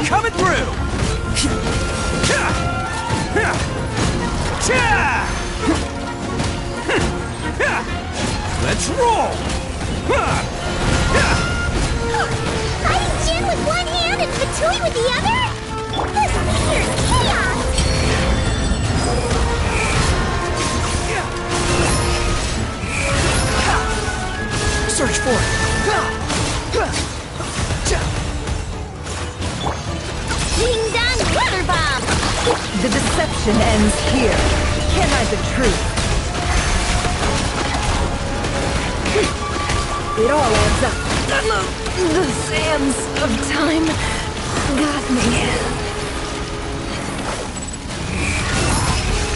Coming through! Let's roll! Fighting Jin with one hand and Fatui with the other? This fears chaos! Search for it! Ding dong weather bomb! The deception ends here. Can't hide the truth. It all adds up. The sands of time got me.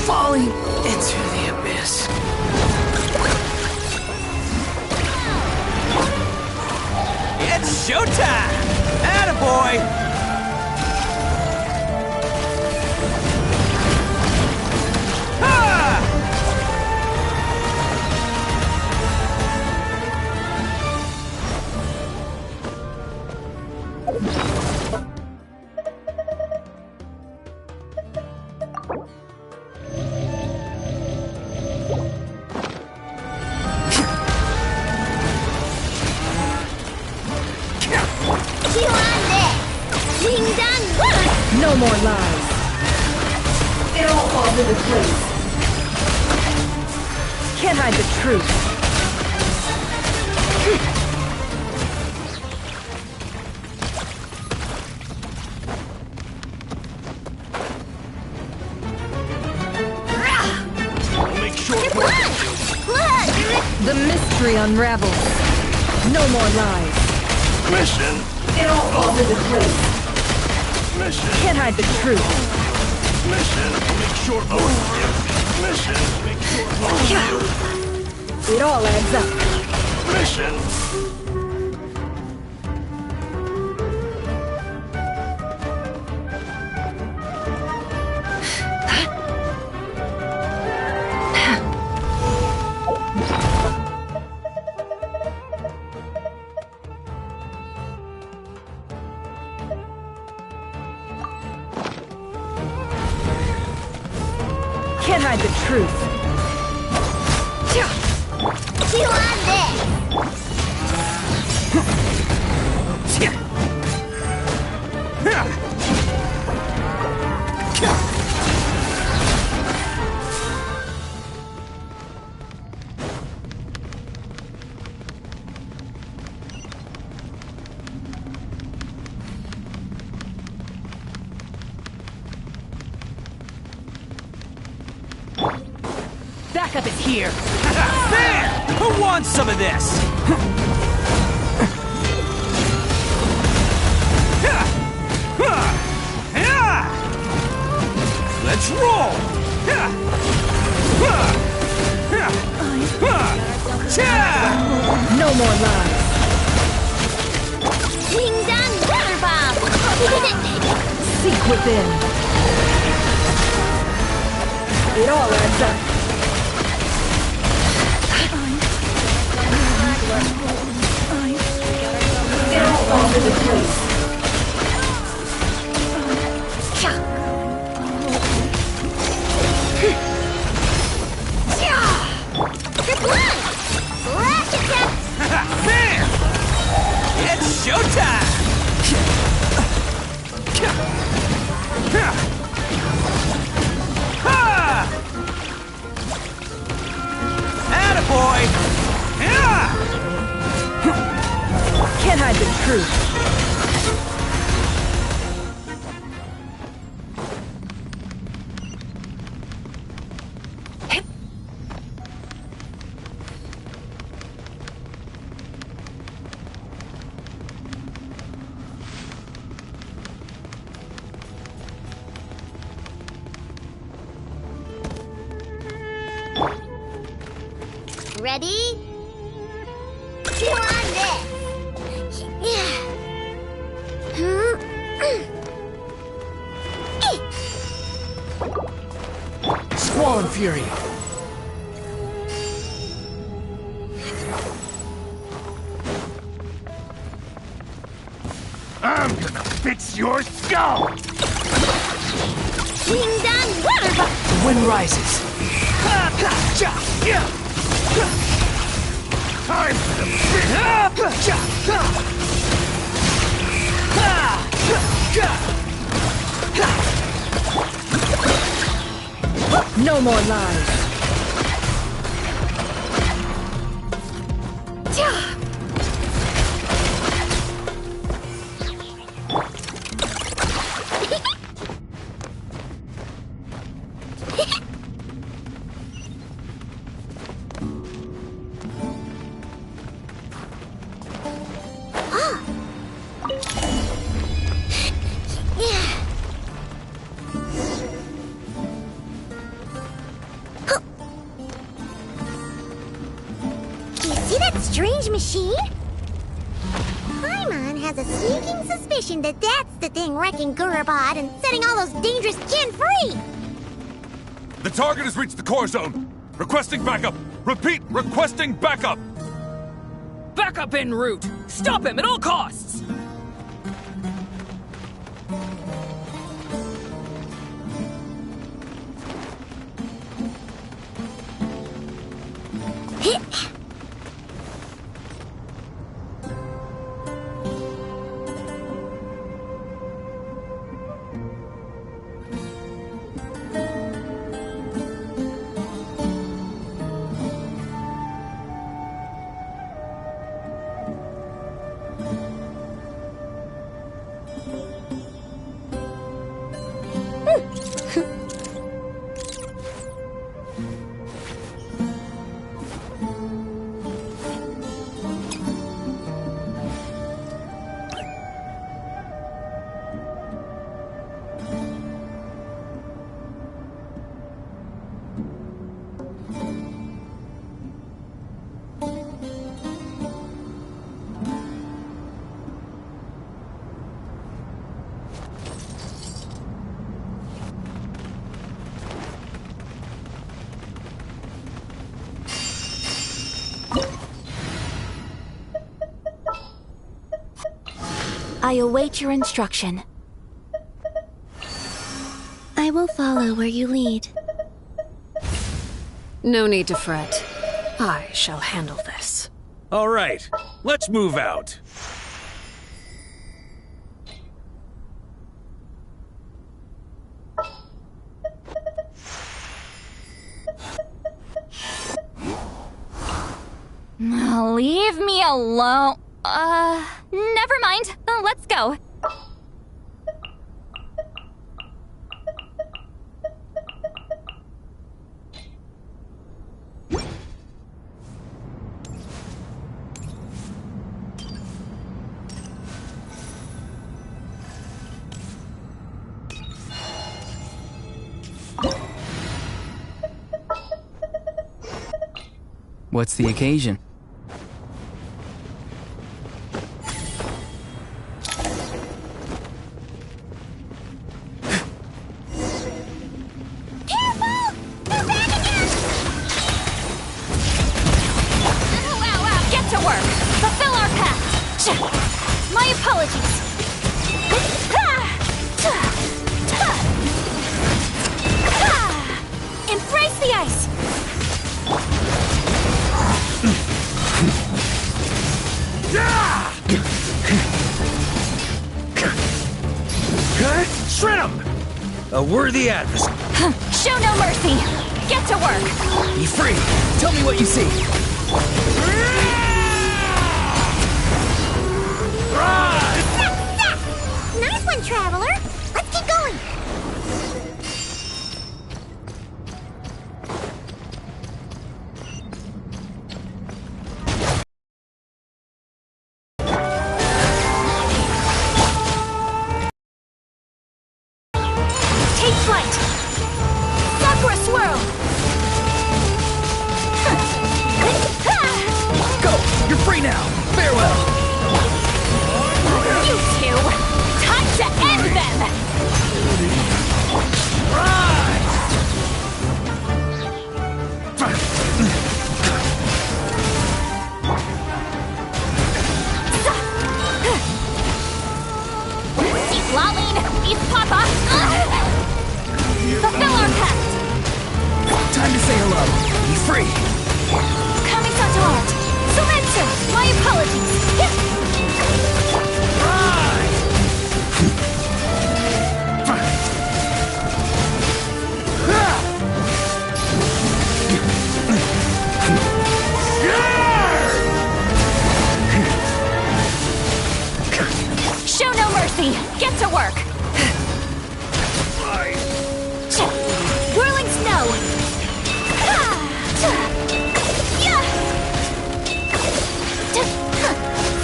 Falling into the abyss. It's showtime! Attaboy! No more lies. It all falls into place. Can't hide the truth. Make sure The mystery unravels. No more lies. Mission. It all falls into place. Mission. Can't hide the truth. Mission. Make sure Mission. Make sure It all adds up. Mission. Can't hide the truth. Chew on this! backup is here! There! Who wants some of this? Let's roll! No more lies. Ding dong water bomb! Seek within. It all adds up. It all falls into place. You're blind! Flash attack! There! It's showtime! Attaboy! Can't hide the truth. Ready? Chew on this! Squall and Fury! I'm gonna fix your skull! Ding dong water bomb! The wind rises. Time for the No more lies. Strange machine? Paimon has a sneaking suspicion that that's the thing wrecking Gurubad and setting all those dangerous kin free! The target has reached the core zone. Requesting backup. Repeat, requesting backup. Backup en route. Stop him at all costs. I await your instruction. I will follow where you lead. No need to fret. I shall handle this. All right, let's move out. Leave me alone. Never mind. Let's go. What's the occasion? Embrace the ice! Shred him! A worthy adversary. Show no mercy! Get to work! Be free! Tell me what you see! Nice one, Traveler! Let's keep going! Take flight! Sakura swirl! Go! You're free now! Farewell! You two! Time to end them! Eat Laline! Eat Papa! Fulfill our pact! Time to say hello. Be free! Kamisato art! Surrender! My apologies! Show no mercy! Get to work! Whirling snow!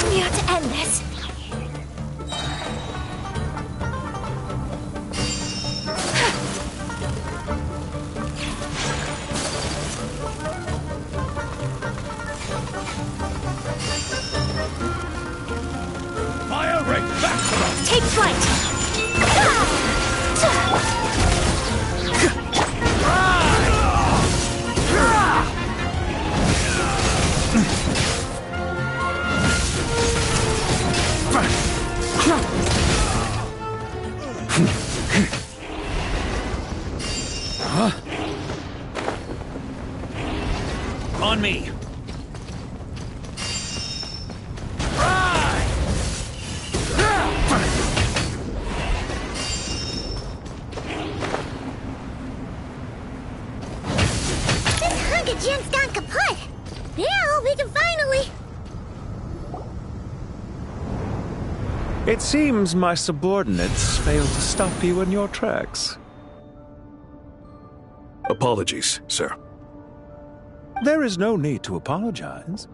We have to end this. Fire right back to them! Take flight! Huh? On me! This hunk of gen's gone kaput! Now we can finally... It seems my subordinates failed to stop you in your tracks. Apologies, sir. There is no need to apologize.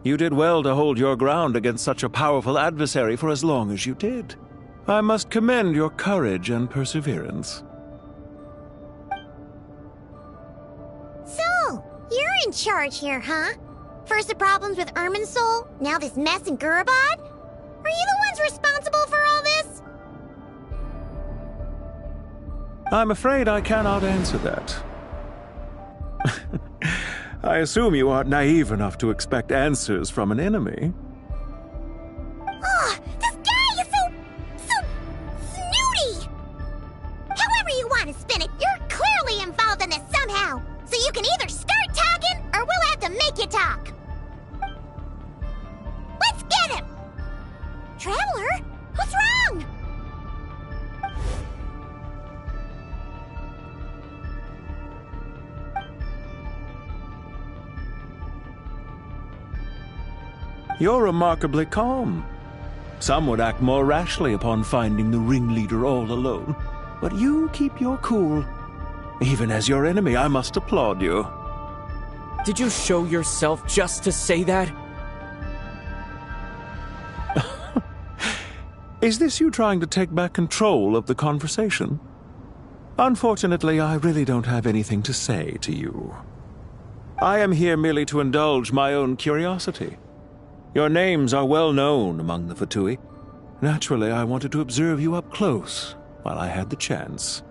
You did well to hold your ground against such a powerful adversary for as long as you did. I must commend your courage and perseverance. So, you're in charge here, huh? First the problems with Irminsul, now this mess in Gurabad? Are you the ones responsible for all this? I'm afraid I cannot answer that. I assume you aren't naive enough to expect answers from an enemy. Oh, this guy is so snooty! However you want to spin it, you're clearly involved in this somehow. So you can either start talking, or we'll have to make you talk. Let's get him! Traveler, what's wrong? You're remarkably calm. Some would act more rashly upon finding the ringleader all alone. But you keep your cool. Even as your enemy, I must applaud you. Did you show yourself just to say that? Is this you trying to take back control of the conversation? Unfortunately, I really don't have anything to say to you. I am here merely to indulge my own curiosity. Your names are well known among the Fatui. Naturally, I wanted to observe you up close while I had the chance.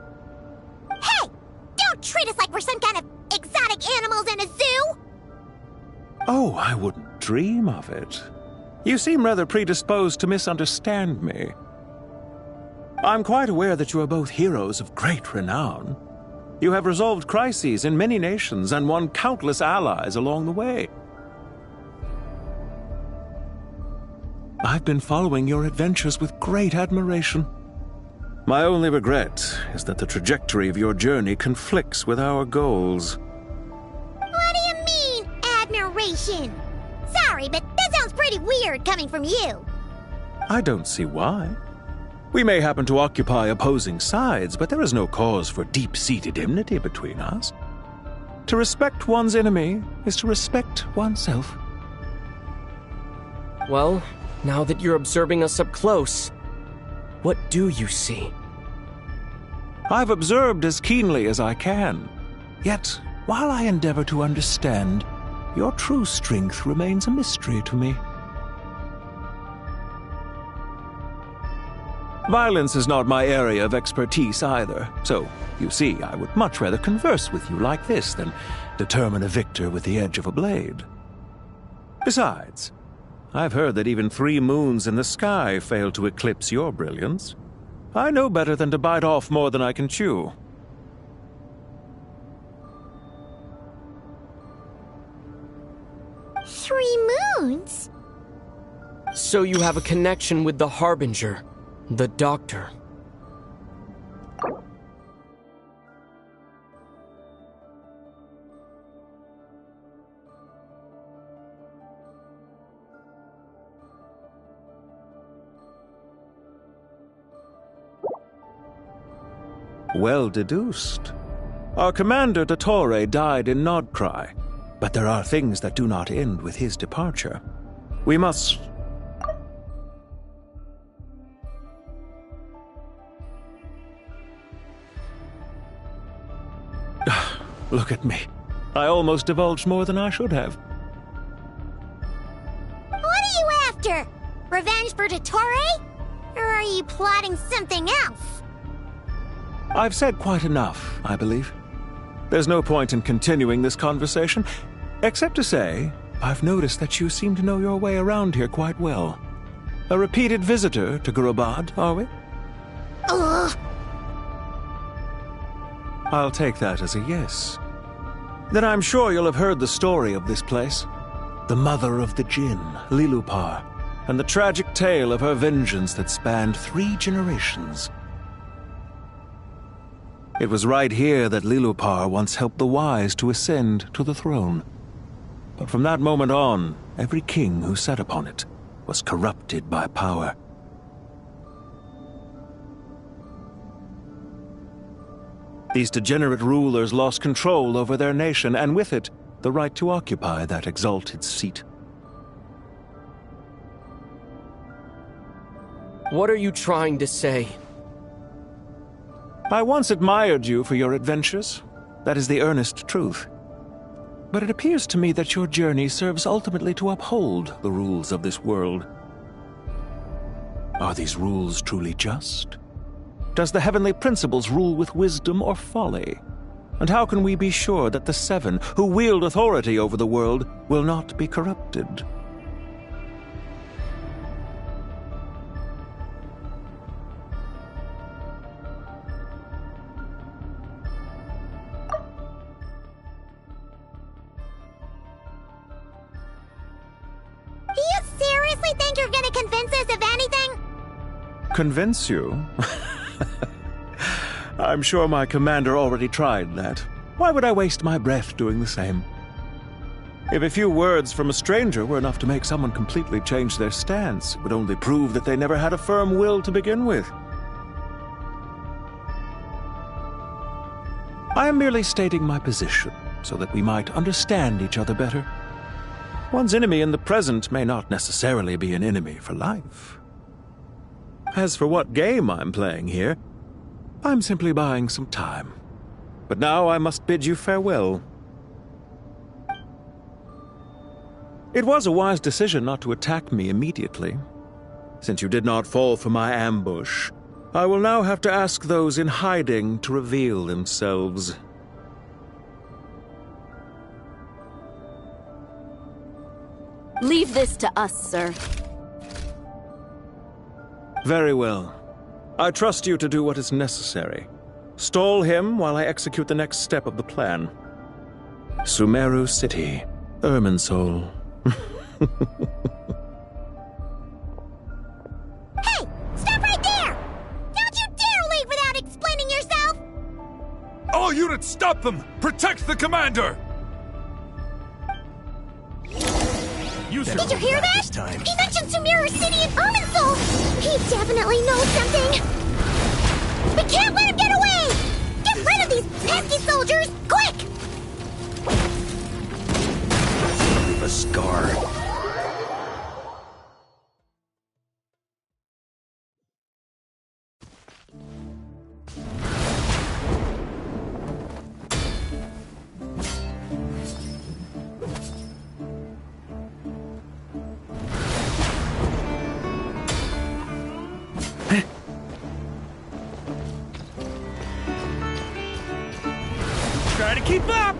Hey! Don't treat us like we're some kind of exotic animals in a zoo! Oh, I wouldn't dream of it. You seem rather predisposed to misunderstand me. I'm quite aware that you are both heroes of great renown. You have resolved crises in many nations and won countless allies along the way. I've been following your adventures with great admiration. My only regret is that the trajectory of your journey conflicts with our goals. What do you mean, admiration? Sorry, but that sounds pretty weird coming from you. I don't see why. We may happen to occupy opposing sides, but there is no cause for deep-seated enmity between us. To respect one's enemy is to respect oneself. Well, now that you're observing us up close, what do you see? I've observed as keenly as I can. Yet, while I endeavor to understand, your true strength remains a mystery to me. Violence is not my area of expertise either, so, you see, I would much rather converse with you like this than determine a victor with the edge of a blade. Besides, I've heard that even 3 moons in the sky fail to eclipse your brilliance. I know better than to bite off more than I can chew. Three moons? So you have a connection with the Harbinger, the Doctor. Well deduced. Our commander, Dottore, died in Nodcry, but there are things that do not end with his departure. We must... Look at me. I almost divulged more than I should have. What are you after? Revenge for Dottore? Or are you plotting something else? I've said quite enough, I believe. There's no point in continuing this conversation, except to say, I've noticed that you seem to know your way around here quite well. A repeated visitor to Gurubad, are we? Ugh. I'll take that as a yes. Then I'm sure you'll have heard the story of this place. The mother of the Jinn, Lilupar, and the tragic tale of her vengeance that spanned 3 generations. It was right here that Lilupar once helped the wise to ascend to the throne. But from that moment on, every king who sat upon it was corrupted by power. These degenerate rulers lost control over their nation, and with it, the right to occupy that exalted seat. What are you trying to say? I once admired you for your adventures. That is the earnest truth. But it appears to me that your journey serves ultimately to uphold the rules of this world. Are these rules truly just? Does the heavenly principles rule with wisdom or folly? And how can we be sure that the 7 who wield authority over the world will not be corrupted? Do you seriously think you're gonna convince us of anything? Convince you? I'm sure my commander already tried that. Why would I waste my breath doing the same? If a few words from a stranger were enough to make someone completely change their stance, it would only prove that they never had a firm will to begin with. I am merely stating my position, so that we might understand each other better. One's enemy in the present may not necessarily be an enemy for life. As for what game I'm playing here, I'm simply buying some time. But now I must bid you farewell. It was a wise decision not to attack me immediately. Since you did not fall for my ambush, I will now have to ask those in hiding to reveal themselves. Leave this to us, sir. Very well. I trust you to do what is necessary. Stall him while I execute the next step of the plan. Sumeru City, Irminsul. Hey! Stop right there! Don't you dare leave without explaining yourself! All units, stop them! Protect the commander! Did you hear that? He mentioned Sumeru City and Irminsul! He definitely knows something! We can't let him get away! Get rid of these pesky soldiers, quick! Leave a scar. Try to keep up!